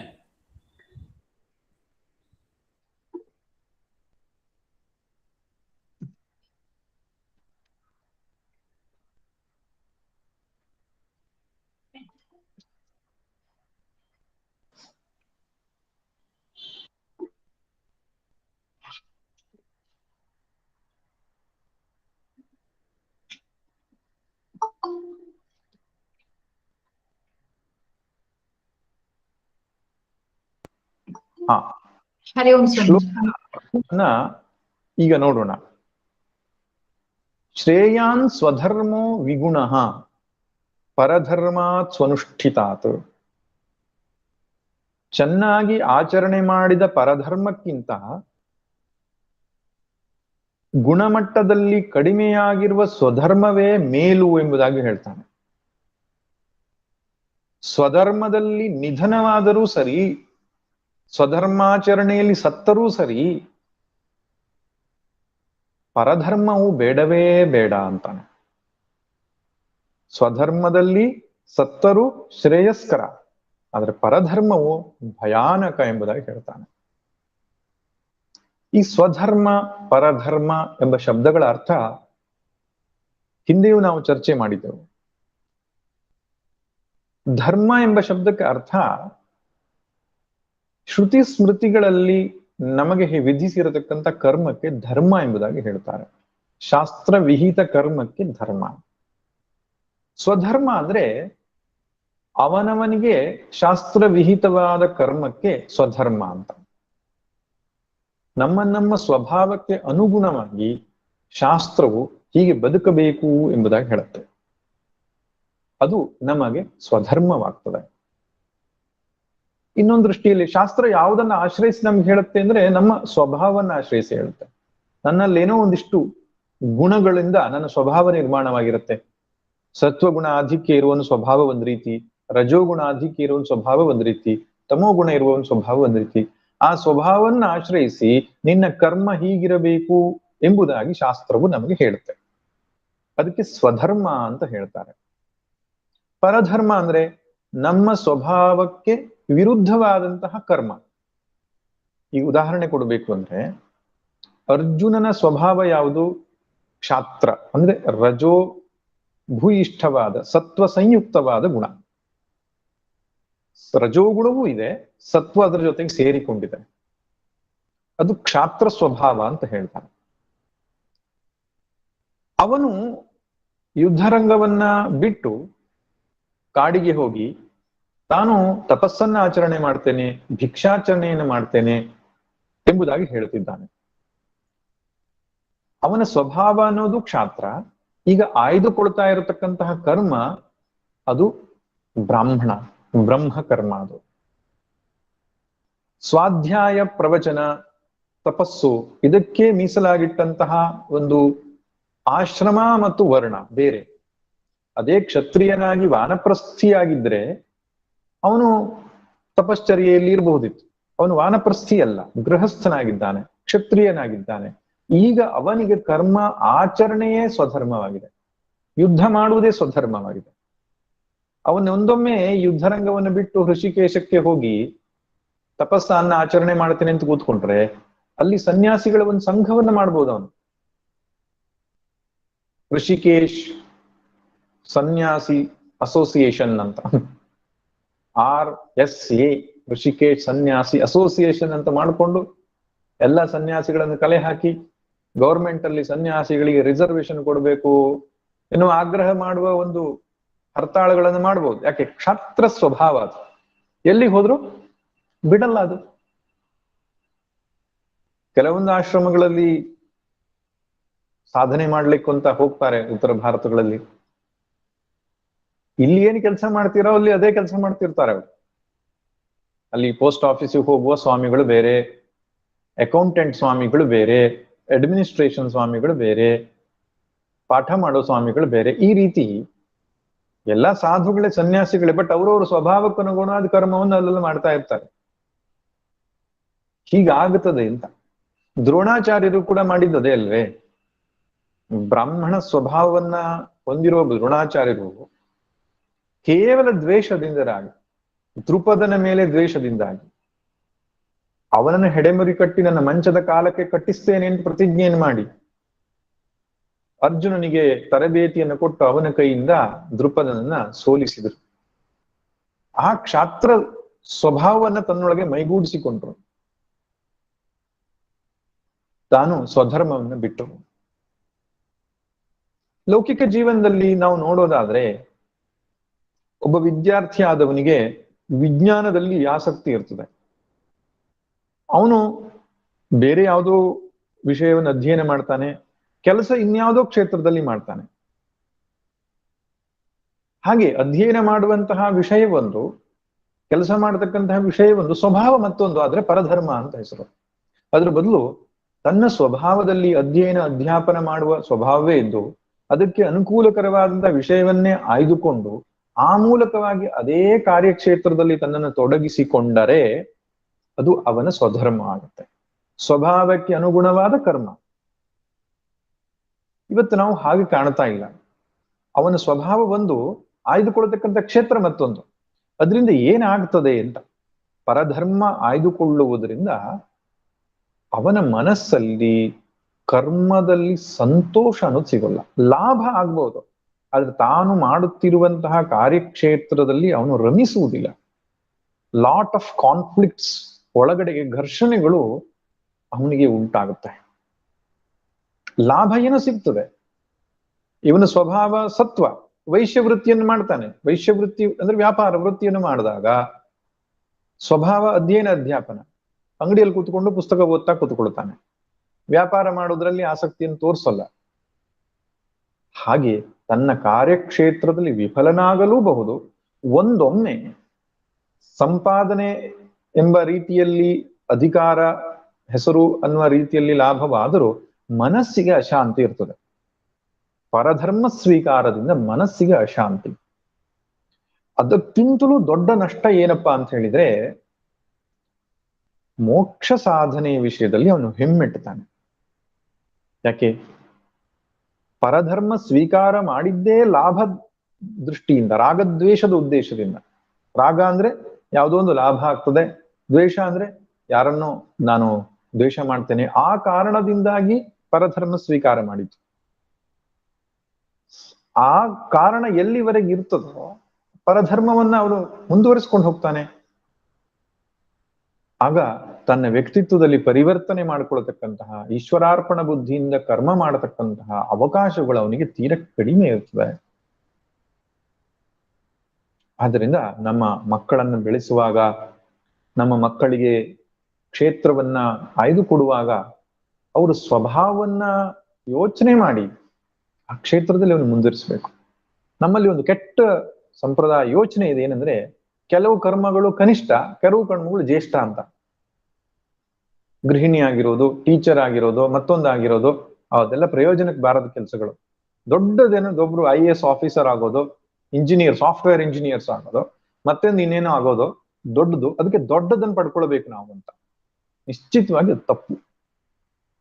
ಹರಿ ಓಂ ಸ್ವಾಮೀಜಿ. ಈಗ ನೋಡೋಣ. ಶ್ರೇಯಾನ್ ಸ್ವಧರ್ಮೋ ವಿಗುಣಃ ಪರಧರ್ಮಾತ್ ಸ್ವನುಷ್ಠಿತಾತ್. ಚೆನ್ನಾಗಿ ಆಚರಣೆ ಮಾಡಿದ ಪರಧರ್ಮಕ್ಕಿಂತ ಗುಣಮಟ್ಟದಲ್ಲಿ ಕಡಿಮೆಯಾಗಿರುವ ಸ್ವಧರ್ಮವೇ ಮೇಲು ಎಂಬುದಾಗಿ ಹೇಳ್ತಾನೆ. ಸ್ವಧರ್ಮದಲ್ಲಿ ನಿಧನವಾದರೂ ಸರಿ, ಸ್ವಧರ್ಮಾಚರಣೆಯಲ್ಲಿ ಸತ್ತರೂ ಸರಿ, ಪರಧರ್ಮವು ಬೇಡವೇ ಬೇಡ ಅಂತಾನೆ. ಸ್ವಧರ್ಮದಲ್ಲಿ ಸತ್ತರೂ ಶ್ರೇಯಸ್ಕರ, ಆದರೆ ಪರಧರ್ಮವು ಭಯಾನಕ ಎಂಬುದಾಗಿ ಹೇಳ್ತಾನೆ. ಈ ಸ್ವಧರ್ಮ ಪರಧರ್ಮ ಎಂಬ ಶಬ್ದಗಳ ಅರ್ಥ ಹಿಂದೆಯೂ ನಾವು ಚರ್ಚೆ ಮಾಡಿದ್ದೆವು. ಧರ್ಮ ಎಂಬ ಶಬ್ದಕ್ಕೆ ಅರ್ಥ ಶ್ರುತಿ ಸ್ಮೃತಿಗಳಲ್ಲಿ ನಮಗೆ ವಿಧಿಸಿರತಕ್ಕಂಥ ಕರ್ಮಕ್ಕೆ ಧರ್ಮ ಎಂಬುದಾಗಿ ಹೇಳ್ತಾರೆ. ಶಾಸ್ತ್ರ ವಿಹಿತ ಕರ್ಮಕ್ಕೆ ಧರ್ಮ. ಸ್ವಧರ್ಮ ಅಂದ್ರೆ ಅವನವನಿಗೆ ಶಾಸ್ತ್ರ ವಿಹಿತವಾದ ಕರ್ಮಕ್ಕೆ ಸ್ವಧರ್ಮ ಅಂತ. ನಮ್ಮ ಸ್ವಭಾವಕ್ಕೆ ಅನುಗುಣವಾಗಿ ಶಾಸ್ತ್ರವು ಹೀಗೆ ಬದುಕಬೇಕು ಎಂಬುದಾಗಿ ಹೇಳುತ್ತೆ. ಅದು ನಮಗೆ ಸ್ವಧರ್ಮವಾಗ್ತದೆ. ಇನ್ನೊಂದು ದೃಷ್ಟಿಯಲ್ಲಿ ಶಾಸ್ತ್ರ ಯಾವುದನ್ನ ಆಶ್ರಯಿಸಿ ನಮ್ಗೆ ಹೇಳುತ್ತೆ ಅಂದ್ರೆ ನಮ್ಮ ಸ್ವಭಾವನ್ನ ಆಶ್ರಯಿಸಿ ಹೇಳುತ್ತೆ. ನನ್ನಲ್ಲೇನೋ ಒಂದಿಷ್ಟು ಗುಣಗಳಿಂದ ನನ್ನ ಸ್ವಭಾವ ನಿರ್ಮಾಣವಾಗಿರುತ್ತೆ. ಸತ್ವಗುಣ ಆಧಿಕ್ಯ ಇರುವ ಒಂದು ಸ್ವಭಾವ ಒಂದ್ ರೀತಿ, ರಜೋಗುಣ ಆಧಿಕ್ಯ ಇರುವ ಒಂದು ಸ್ವಭಾವ ಒಂದ್ ರೀತಿ, ತಮೋಗುಣ ಇರುವ ಒಂದು ಸ್ವಭಾವ ಒಂದ್ ರೀತಿ. ಆ ಸ್ವಭಾವವನ್ನು ಆಶ್ರಯಿಸಿ ನಿನ್ನ ಕರ್ಮ ಹೀಗಿರಬೇಕು ಎಂಬುದಾಗಿ ಶಾಸ್ತ್ರವು ನಮಗೆ ಹೇಳುತ್ತೆ. ಅದಕ್ಕೆ ಸ್ವಧರ್ಮ ಅಂತ ಹೇಳ್ತಾರೆ. ಪರಧರ್ಮ ಅಂದ್ರೆ ನಮ್ಮ ಸ್ವಭಾವಕ್ಕೆ ವಿರುದ್ಧವಾದಂತಹ ಕರ್ಮ. ಈ ಉದಾಹರಣೆ ಕೊಡಬೇಕು ಅಂದ್ರೆ, ಅರ್ಜುನನ ಸ್ವಭಾವ ಯಾವುದು? ಕ್ಷಾತ್ರ ಅಂದ್ರೆ ರಜೋ ಭೂಯಿಷ್ಠವಾದ ಸತ್ವ ಸಂಯುಕ್ತವಾದ ಗುಣ. ರಜೋಗುಣವೂ ಇದೆ, ಸತ್ವ ಅದರ ಜೊತೆಗೆ ಸೇರಿಕೊಂಡಿದೆ. ಅದು ಕ್ಷಾತ್ರ ಸ್ವಭಾವ ಅಂತ ಹೇಳ್ತಾನೆ. ಅವನು ಯುದ್ಧರಂಗವನ್ನ ಬಿಟ್ಟು ಕಾಡಿಗೆ ಹೋಗಿ ತಾನು ತಪಸ್ಸನ್ನ ಆಚರಣೆ ಮಾಡ್ತೇನೆ, ಭಿಕ್ಷಾಚರಣೆಯನ್ನು ಮಾಡ್ತೇನೆ ಎಂಬುದಾಗಿ ಹೇಳ್ತಿದ್ದಾನೆ. ಅವನ ಸ್ವಭಾವ ಅನ್ನೋದು ಕ್ಷಾತ್ರ. ಈಗ ಆಯ್ದುಕೊಳ್ತಾ ಇರತಕ್ಕಂತಹ ಕರ್ಮ ಅದು ಬ್ರಹ್ಮ ಕರ್ಮ. ಅದು ಸ್ವಾಧ್ಯಾಯ, ಪ್ರವಚನ, ತಪಸ್ಸು ಇದಕ್ಕೆ ಮೀಸಲಾಗಿಟ್ಟಂತಹ ಒಂದು ಆಶ್ರಮ ಮತ್ತು ವರ್ಣ ಬೇರೆ. ಅದೇ ಕ್ಷತ್ರಿಯನಾಗಿ ವಾನಪ್ರಸ್ಥಿಯಾಗಿದ್ರೆ ಅವನು ತಪಶ್ಚರ್ಯೆಯಲ್ಲಿ ಇರಬಹುದಿತ್ತು. ಅವನು ವಾನಪ್ರಸ್ಥಿ ಅಲ್ಲ, ಗೃಹಸ್ಥನಾಗಿದ್ದಾನೆ, ಕ್ಷತ್ರಿಯನಾಗಿದ್ದಾನೆ. ಈಗ ಅವನಿಗೆ ಕರ್ಮ ಆಚರಣೆಯೇ ಸ್ವಧರ್ಮವಾಗಿದೆ, ಯುದ್ಧ ಮಾಡುವುದೇ ಸ್ವಧರ್ಮವಾಗಿದೆ. ಅವನ ಒಂದೊಮ್ಮೆ ಯುದ್ಧರಂಗವನ್ನು ಬಿಟ್ಟು ಹೃಷಿಕೇಶಕ್ಕೆ ಹೋಗಿ ತಪಸ್ಸನ್ನ ಆಚರಣೆ ಮಾಡ್ತೇನೆ ಅಂತ ಕೂತ್ಕೊಂಡ್ರೆ ಅಲ್ಲಿ ಸನ್ಯಾಸಿಗಳ ಒಂದು ಸಂಘವನ್ನ ಮಾಡ್ಬೋದು. ಅವನು ಋಷಿಕೇಶ್ ಸನ್ಯಾಸಿ ಅಸೋಸಿಯೇಷನ್ ಅಂತ, RSA, ಋಷಿಕೇಶ್ ಸನ್ಯಾಸಿ ಅಸೋಸಿಯೇಷನ್ ಅಂತ ಮಾಡಿಕೊಂಡು ಎಲ್ಲ ಸನ್ಯಾಸಿಗಳನ್ನು ಕಲೆ ಹಾಕಿ ಗೌರ್ಮೆಂಟ್ ಅಲ್ಲಿ ಸನ್ಯಾಸಿಗಳಿಗೆ ರಿಸರ್ವೇಶನ್ ಕೊಡಬೇಕು ಎನ್ನುವ ಆಗ್ರಹ ಮಾಡುವ ಒಂದು ಹರ್ತಾಳಗಳನ್ನು ಮಾಡ್ಬೋದು. ಯಾಕೆ? ಕ್ಷಾತ್ರ ಸ್ವಭಾವ ಅದು. ಎಲ್ಲಿಗೆ ಹೋದ್ರು ಬಿಡಲ್ಲ ಅದು. ಕೆಲವೊಂದು ಆಶ್ರಮಗಳಲ್ಲಿ ಸಾಧನೆ ಮಾಡ್ಲಿಕ್ಕೆ ಅಂತ ಹೋಗ್ತಾರೆ ಉತ್ತರ ಭಾರತಗಳಲ್ಲಿ. ಇಲ್ಲಿ ಏನ್ ಕೆಲಸ ಮಾಡ್ತೀರೋ ಅಲ್ಲಿ ಅದೇ ಕೆಲಸ ಮಾಡ್ತಿರ್ತಾರೆ ಅವರು. ಅಲ್ಲಿ ಪೋಸ್ಟ್ ಆಫೀಸಿಗೆ ಹೋಗುವ ಸ್ವಾಮಿಗಳು ಬೇರೆ, ಅಕೌಂಟೆಂಟ್ ಸ್ವಾಮಿಗಳು ಬೇರೆ, ಅಡ್ಮಿನಿಸ್ಟ್ರೇಷನ್ ಸ್ವಾಮಿಗಳು ಬೇರೆ, ಪಾಠ ಮಾಡೋ ಸ್ವಾಮಿಗಳು ಬೇರೆ. ಈ ರೀತಿ ಎಲ್ಲ ಸಾಧುಗಳೇ ಸನ್ಯಾಸಿಗಳೇ, ಬಟ್ ಅವರವ್ರ ಸ್ವಭಾವಕ್ಕನುಗುಣವಾದ ಕರ್ಮವನ್ನು ಅಲ್ಲೆಲ್ಲ ಮಾಡ್ತಾ ಇರ್ತಾರೆ. ಹೀಗಾಗುತ್ತದೆ ಅಂತ ದ್ರೋಣಾಚಾರ್ಯರು ಕೂಡ ಮಾಡಿದ್ದದೇ ಅಲ್ವೇ? ಬ್ರಾಹ್ಮಣ ಸ್ವಭಾವವನ್ನ ಹೊಂದಿರುವ ದ್ರೋಣಾಚಾರ್ಯರು ಕೇವಲ ದ್ವೇಷದಿಂದರಾಗಿ, ದ್ರುಪದನ ಮೇಲೆ ದ್ವೇಷದಿಂದಾಗಿ ಅವನನ್ನು ಹೆಡೆಮುರಿ ಕಟ್ಟಿ ನನ್ನ ಮಂಚದ ಕಾಲಕ್ಕೆ ಕಟ್ಟಿಸ್ತೇನೆ ಅಂತ ಪ್ರತಿಜ್ಞೆಯನ್ನು ಮಾಡಿ ಅರ್ಜುನನಿಗೆ ತರಬೇತಿಯನ್ನು ಕೊಟ್ಟು ಅವನ ಕೈಯಿಂದ ದ್ರುಪದನನ್ನ ಸೋಲಿಸಿದರು. ಆ ಕ್ಷಾತ್ರ ಸ್ವಭಾವವನ್ನ ತನ್ನೊಳಗೆ ಮೈಗೂಡಿಸಿಕೊಂಡ್ರು. ತಾನು ಸ್ವಧರ್ಮವನ್ನು ಬಿಟ್ಟರು. ಲೌಕಿಕ ಜೀವನದಲ್ಲಿ ನಾವು ನೋಡೋದಾದ್ರೆ ಒಬ್ಬ ವಿದ್ಯಾರ್ಥಿ ಆದವನಿಗೆ ವಿಜ್ಞಾನದಲ್ಲಿ ಆಸಕ್ತಿ ಇರ್ತದೆ. ಅವನು ಬೇರೆ ಯಾವುದೋ ವಿಷಯವನ್ನು ಅಧ್ಯಯನ ಮಾಡ್ತಾನೆ, ಕೆಲಸ ಇನ್ಯಾವುದೋ ಕ್ಷೇತ್ರದಲ್ಲಿ ಮಾಡ್ತಾನೆ. ಹಾಗೆ ಅಧ್ಯಯನ ಮಾಡುವಂತಹ ವಿಷಯ ಒಂದು, ಕೆಲಸ ಮಾಡತಕ್ಕಂತಹ ವಿಷಯ ಒಂದು, ಸ್ವಭಾವ ಮತ್ತೊಂದು. ಆದ್ರೆ ಪರಧರ್ಮ ಅಂತ ಹೆಸರು. ಅದ್ರ ಬದಲು ತನ್ನ ಸ್ವಭಾವದಲ್ಲಿ ಅಧ್ಯಯನ ಅಧ್ಯಾಪನ ಮಾಡುವ ಸ್ವಭಾವವೇ ಇದ್ದು ಅದಕ್ಕೆ ಅನುಕೂಲಕರವಾದಂತಹ ವಿಷಯವನ್ನೇ ಆಯ್ದುಕೊಂಡು ಆ ಮೂಲಕವಾಗಿ ಅದೇ ಕಾರ್ಯಕ್ಷೇತ್ರದಲ್ಲಿ ತನ್ನನ್ನು ತೊಡಗಿಸಿಕೊಂಡರೆ ಅದು ಅವನ ಸ್ವಧರ್ಮ ಆಗುತ್ತೆ, ಸ್ವಭಾವಕ್ಕೆ ಅನುಗುಣವಾದ ಕರ್ಮ. ಇವತ್ತು ನಾವು ಹಾಗೆ ಕಾಣ್ತಾ ಇಲ್ಲ. ಅವನ ಸ್ವಭಾವ ಒಂದು, ಆಯ್ದುಕೊಳ್ಳತಕ್ಕಂಥ ಕ್ಷೇತ್ರ ಮತ್ತೊಂದು. ಅದರಿಂದ ಏನಾಗ್ತದೆ ಅಂತ, ಪರಧರ್ಮ ಆಯ್ದುಕೊಳ್ಳುವುದರಿಂದ ಅವನ ಮನಸ್ಸಲ್ಲಿ ಕರ್ಮದಲ್ಲಿ ಸಂತೋಷ ಅನ್ನೋದು ಸಿಗೋಲ್ಲ. ಲಾಭ ಆಗ್ಬೋದು, ಆದ್ರೆ ತಾನು ಮಾಡುತ್ತಿರುವಂತಹ ಕಾರ್ಯಕ್ಷೇತ್ರದಲ್ಲಿ ಅವನು ರಮಿಸುವುದಿಲ್ಲ. ಲಾಟ್ ಆಫ್ ಕಾನ್ಫ್ಲಿಕ್ಟ್ಸ್, ಒಳಗಡೆಗೆ ಘರ್ಷಣೆಗಳು ಅವನಿಗೆ ಉಂಟಾಗುತ್ತೆ. ಲಾಭ ಏನೋ ಸಿಗ್ತದೆ. ಇವನ ಸ್ವಭಾವ ಸತ್ವ, ವೈಶ್ಯವೃತ್ತಿಯನ್ನು ಮಾಡ್ತಾನೆ. ವೈಶ್ಯವೃತ್ತಿ ಅಂದ್ರೆ ವ್ಯಾಪಾರ ವೃತ್ತಿಯನ್ನು ಮಾಡಿದಾಗ ಸ್ವಭಾವ ಅಧ್ಯಯನ ಅಧ್ಯಾಪನ, ಅಂಗಡಿಯಲ್ಲಿ ಕೂತ್ಕೊಂಡು ಪುಸ್ತಕ ಓದ್ತಾ ಕೂತ್ಕೊಳ್ತಾನೆ, ವ್ಯಾಪಾರ ಮಾಡೋದ್ರಲ್ಲಿ ಆಸಕ್ತಿಯನ್ನು ತೋರಿಸಲ್ಲ. ಹಾಗೆ ತನ್ನ ಕಾರ್ಯಕ್ಷೇತ್ರದಲ್ಲಿ ವಿಫಲನಾಗಲೂಬಹುದು. ಒಂದೊಮ್ಮೆ ಸಂಪಾದನೆ ಎಂಬ ರೀತಿಯಲ್ಲಿ, ಅಧಿಕಾರ, ಹೆಸರು ಅನ್ನುವ ರೀತಿಯಲ್ಲಿ ಲಾಭವಾದರೂ ಮನಸ್ಸಿಗೆ ಅಶಾಂತಿ ಇರ್ತದೆ. ಪರಧರ್ಮ ಸ್ವೀಕಾರದಿಂದ ಮನಸ್ಸಿಗೆ ಅಶಾಂತಿ. ಅದಕ್ಕಿಂತಲೂ ದೊಡ್ಡ ನಷ್ಟ ಏನಪ್ಪಾ ಅಂತ ಹೇಳಿದ್ರೆ, ಮೋಕ್ಷ ಸಾಧನೆಯ ವಿಷಯದಲ್ಲಿ ಅವನು ಹೆಮ್ಮೆಟ್ಟುತ್ತಾನೆ. ಯಾಕೆ? ಪರಧರ್ಮ ಸ್ವೀಕಾರ ಮಾಡಿದ್ದೇ ಲಾಭ ದೃಷ್ಟಿಯಿಂದ, ರಾಗದ್ವೇಷದ ಉದ್ದೇಶದಿಂದ. ರಾಗ ಅಂದ್ರೆ ಯಾವುದೋ ಒಂದು ಲಾಭ ಆಗ್ತದೆ, ದ್ವೇಷ ಅಂದ್ರೆ ಯಾರನ್ನೋ ನಾನು ದ್ವೇಷ ಮಾಡ್ತೇನೆ, ಆ ಕಾರಣದಿಂದಾಗಿ ಪರಧರ್ಮ ಸ್ವೀಕಾರ ಮಾಡಿದ್ದು. ಆ ಕಾರಣ ಎಲ್ಲಿವರೆಗೆ ಇರ್ತದೋ ಪರಧರ್ಮವನ್ನ ಅವನು ಮುಂದುವರಿಸ್ಕೊಂಡು ಹೋಗ್ತಾನೆ. ಆಗ ತನ್ನ ವ್ಯಕ್ತಿತ್ವದಲ್ಲಿ ಪರಿವರ್ತನೆ ಮಾಡಿಕೊಳ್ತಕ್ಕಂತಹ ಈಶ್ವರಾರ್ಪಣ ಬುದ್ಧಿಯಿಂದ ಕರ್ಮ ಮಾಡತಕ್ಕಂತಹ ಅವಕಾಶಗಳು ಅವನಿಗೆ ತೀರ ಕಡಿಮೆ ಇರ್ತದೆ. ಆದ್ರಿಂದ ನಮ್ಮ ಮಕ್ಕಳನ್ನು ಬೆಳೆಸುವಾಗ, ನಮ್ಮ ಮಕ್ಕಳಿಗೆ ಕ್ಷೇತ್ರವನ್ನ ಆಯ್ದುಕೊಡುವಾಗ ಅವರು ಸ್ವಭಾವವನ್ನ ಯೋಚನೆ ಮಾಡಿ ಆ ಕ್ಷೇತ್ರದಲ್ಲಿ ಅವನು ಮುಂದುವರಿಸಬೇಕು. ನಮ್ಮಲ್ಲಿ ಒಂದು ಕೆಟ್ಟ ಸಂಪ್ರದಾಯ ಯೋಚನೆ ಇದೆ, ಏನಂದ್ರೆ ಕೆಲವು ಕರ್ಮಗಳು ಕನಿಷ್ಠ, ಕೆಲವು ಕರ್ಮಗಳು ಜ್ಯೇಷ್ಠ ಅಂತ. ಗೃಹಿಣಿ ಆಗಿರೋದು, ಟೀಚರ್ ಆಗಿರೋದು, ಮತ್ತೊಂದಾಗಿರೋದು, ಅದೆಲ್ಲ ಪ್ರಯೋಜನಕ್ಕೆ ಬಾರದ ಕೆಲಸಗಳು. ದೊಡ್ಡದೇನೊಬ್ಬರು IAS ಆಫೀಸರ್ ಆಗೋದು, ಇಂಜಿನಿಯರ್, ಸಾಫ್ಟ್ವೇರ್ ಇಂಜಿನಿಯರ್ಸ್ ಆಗೋದು, ಮತ್ತೊಂದು ಇನ್ನೇನೋ ಆಗೋದು ದೊಡ್ಡದು. ಅದಕ್ಕೆ ದೊಡ್ಡದನ್ನು ಪಡ್ಕೊಳ್ಬೇಕು ನಾವು ಅಂತ. ನಿಶ್ಚಿತವಾಗಿ ಅದು ತಪ್ಪು.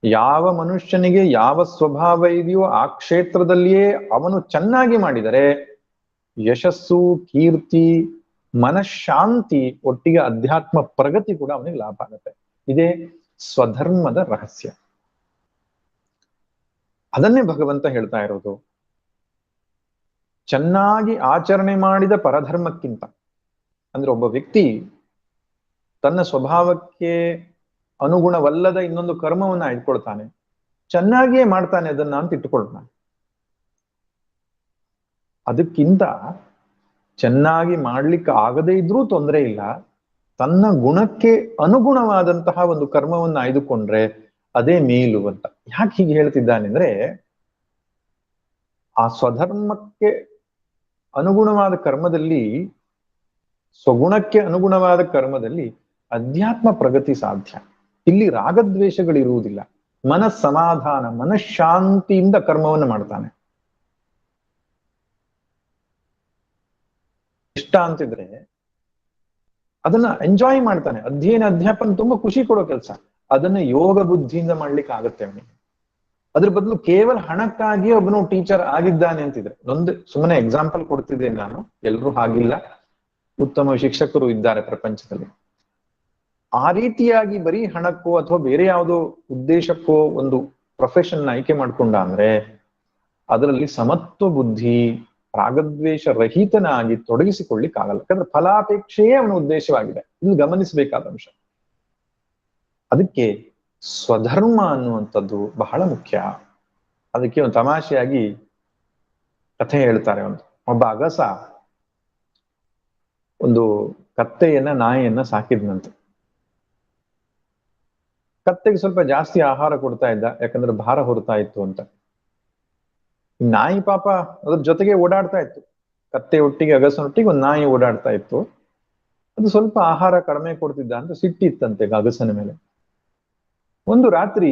ಯಾವ ಮನುಷ್ಯನಿಗೆ ಯಾವ ಸ್ವಭಾವ ಇದೆಯೋ ಆ ಕ್ಷೇತ್ರದಲ್ಲಿಯೇ ಅವನು ಚೆನ್ನಾಗಿ ಮಾಡಿದರೆ ಯಶಸ್ಸು, ಕೀರ್ತಿ, ಮನಃಶಾಂತಿ, ಒಟ್ಟಿಗೆ ಅಧ್ಯಾತ್ಮ ಪ್ರಗತಿ ಕೂಡ ಅವನಿಗೆ ಲಾಭ ಆಗುತ್ತೆ. ಇದೇ ಸ್ವಧರ್ಮದ ರಹಸ್ಯ. ಅದನ್ನೇ ಭಗವಂತ ಹೇಳ್ತಾ ಇರೋದು. ಚೆನ್ನಾಗಿ ಆಚರಣೆ ಮಾಡಿದ ಪರಧರ್ಮಕ್ಕಿಂತ, ಅಂದ್ರೆ ಒಬ್ಬ ವ್ಯಕ್ತಿ ತನ್ನ ಸ್ವಭಾವಕ್ಕೆ ಅನುಗುಣವಲ್ಲದ ಇನ್ನೊಂದು ಕರ್ಮವನ್ನ ಇಟ್ಕೊಳ್ತಾನೆ, ಚೆನ್ನಾಗಿಯೇ ಮಾಡ್ತಾನೆ ಅದನ್ನ ಅಂತ ಇಟ್ಟುಕೊಳ್ತಾನೆ. ಅದಕ್ಕಿಂತ ಚೆನ್ನಾಗಿ ಮಾಡ್ಲಿಕ್ಕೆ ಆಗದೇ ಇದ್ರೂ ತೊಂದರೆ ಇಲ್ಲ, ತನ್ನ ಗುಣಕ್ಕೆ ಅನುಗುಣವಾದಂತಹ ಒಂದು ಕರ್ಮವನ್ನು ಆಯ್ದುಕೊಂಡ್ರೆ ಅದೇ ಮೇಲು ಅಂತ. ಯಾಕೆ ಹೀಗೆ ಹೇಳ್ತಿದ್ದಾನೆ ಅಂದ್ರೆ, ಆ ಸ್ವಧರ್ಮಕ್ಕೆ ಅನುಗುಣವಾದ ಕರ್ಮದಲ್ಲಿ, ಸ್ವಗುಣಕ್ಕೆ ಅನುಗುಣವಾದ ಕರ್ಮದಲ್ಲಿ ಅಧ್ಯಾತ್ಮ ಪ್ರಗತಿ ಸಾಧ್ಯ. ಇಲ್ಲಿ ರಾಗದ್ವೇಷಗಳಿರುವುದಿಲ್ಲ, ಮನಸ್ಸಮಾಧಾನ, ಮನಃಶಾಂತಿಯಿಂದ ಕರ್ಮವನ್ನು ಮಾಡ್ತಾನೆ. ಇಷ್ಟ ಅಂತಿದ್ರೆ ಅದನ್ನ ಎಂಜಾಯ್ ಮಾಡ್ತಾನೆ. ಅಧ್ಯಯನ ಅಧ್ಯಾಪನ ತುಂಬಾ ಖುಷಿ ಕೊಡೋ ಕೆಲಸ, ಅದನ್ನ ಯೋಗ ಬುದ್ಧಿಯಿಂದ ಮಾಡ್ಲಿಕ್ಕೆ ಆಗತ್ತೆ ಅವನಿಗೆ. ಅದ್ರ ಬದಲು ಕೇವಲ ಹಣಕ್ಕಾಗಿ ಒಬ್ಬನು ಟೀಚರ್ ಆಗಿದ್ದಾನೆ ಅಂತಿದ್ರೆ, ಒಂದು ಸುಮ್ಮನೆ ಎಕ್ಸಾಂಪಲ್ ಕೊಡ್ತಿದ್ದೇನೆ ನಾನು, ಎಲ್ರೂ ಹಾಗಿಲ್ಲ, ಉತ್ತಮ ಶಿಕ್ಷಕರು ಇದ್ದಾರೆ ಪ್ರಪಂಚದಲ್ಲಿ. ಆ ರೀತಿಯಾಗಿ ಬರೀ ಹಣಕ್ಕೋ ಅಥವಾ ಬೇರೆ ಯಾವುದೋ ಉದ್ದೇಶಕ್ಕೋ ಒಂದು ಪ್ರೊಫೆಷನ್ ಆಯ್ಕೆ ಮಾಡ್ಕೊಂಡ ಅಂದ್ರೆ ಅದರಲ್ಲಿ ಸಮತ್ವ ಬುದ್ಧಿ, ರಾಗದ್ವೇಷ ರಹಿತನಾಗಿ ತೊಡಗಿಸಿಕೊಳ್ಳಿಕ್ಕಾಗಲ್ಲ. ಯಾಕಂದ್ರೆ ಫಲಾಪೇಕ್ಷೆಯೇ ಅವನ ಉದ್ದೇಶವಾಗಿದೆ. ಇದು ಗಮನಿಸಬೇಕಾದ ಅಂಶ. ಅದಕ್ಕೆ ಸ್ವಧರ್ಮ ಅನ್ನುವಂಥದ್ದು ಬಹಳ ಮುಖ್ಯ. ಅದಕ್ಕೆ ಒಂದು ತಮಾಷೆಯಾಗಿ ಕಥೆ ಹೇಳ್ತಾರೆ. ಒಬ್ಬ ಅಗಸ ಒಂದು ಕತ್ತೆಯನ್ನ, ನಾಯಿಯನ್ನ ಸಾಕಿದ್ನಂತೆ. ಕತ್ತೆಗೆ ಸ್ವಲ್ಪ ಜಾಸ್ತಿ ಆಹಾರ ಕೊಡ್ತಾ ಇದ್ದ, ಯಾಕಂದ್ರೆ ಭಾರ ಹೊರ್ತಾ ಇತ್ತು ಅಂತ. ನಾಯಿ ಪಾಪ ಅದ್ರ ಜೊತೆಗೆ ಓಡಾಡ್ತಾ ಇತ್ತು. ಕತ್ತೆ ಒಟ್ಟಿಗೆ, ಅಗಸನೊಟ್ಟಿಗೆ ಒಂದು ನಾಯಿ ಓಡಾಡ್ತಾ ಇತ್ತು. ಅದು ಸ್ವಲ್ಪ ಆಹಾರ ಕಡಿಮೆ ಕೊಡ್ತಿದ್ದ ಅಂತ ಸಿಟ್ಟಿತ್ತಂತೆ ಅಗಸನ ಮೇಲೆ. ಒಂದು ರಾತ್ರಿ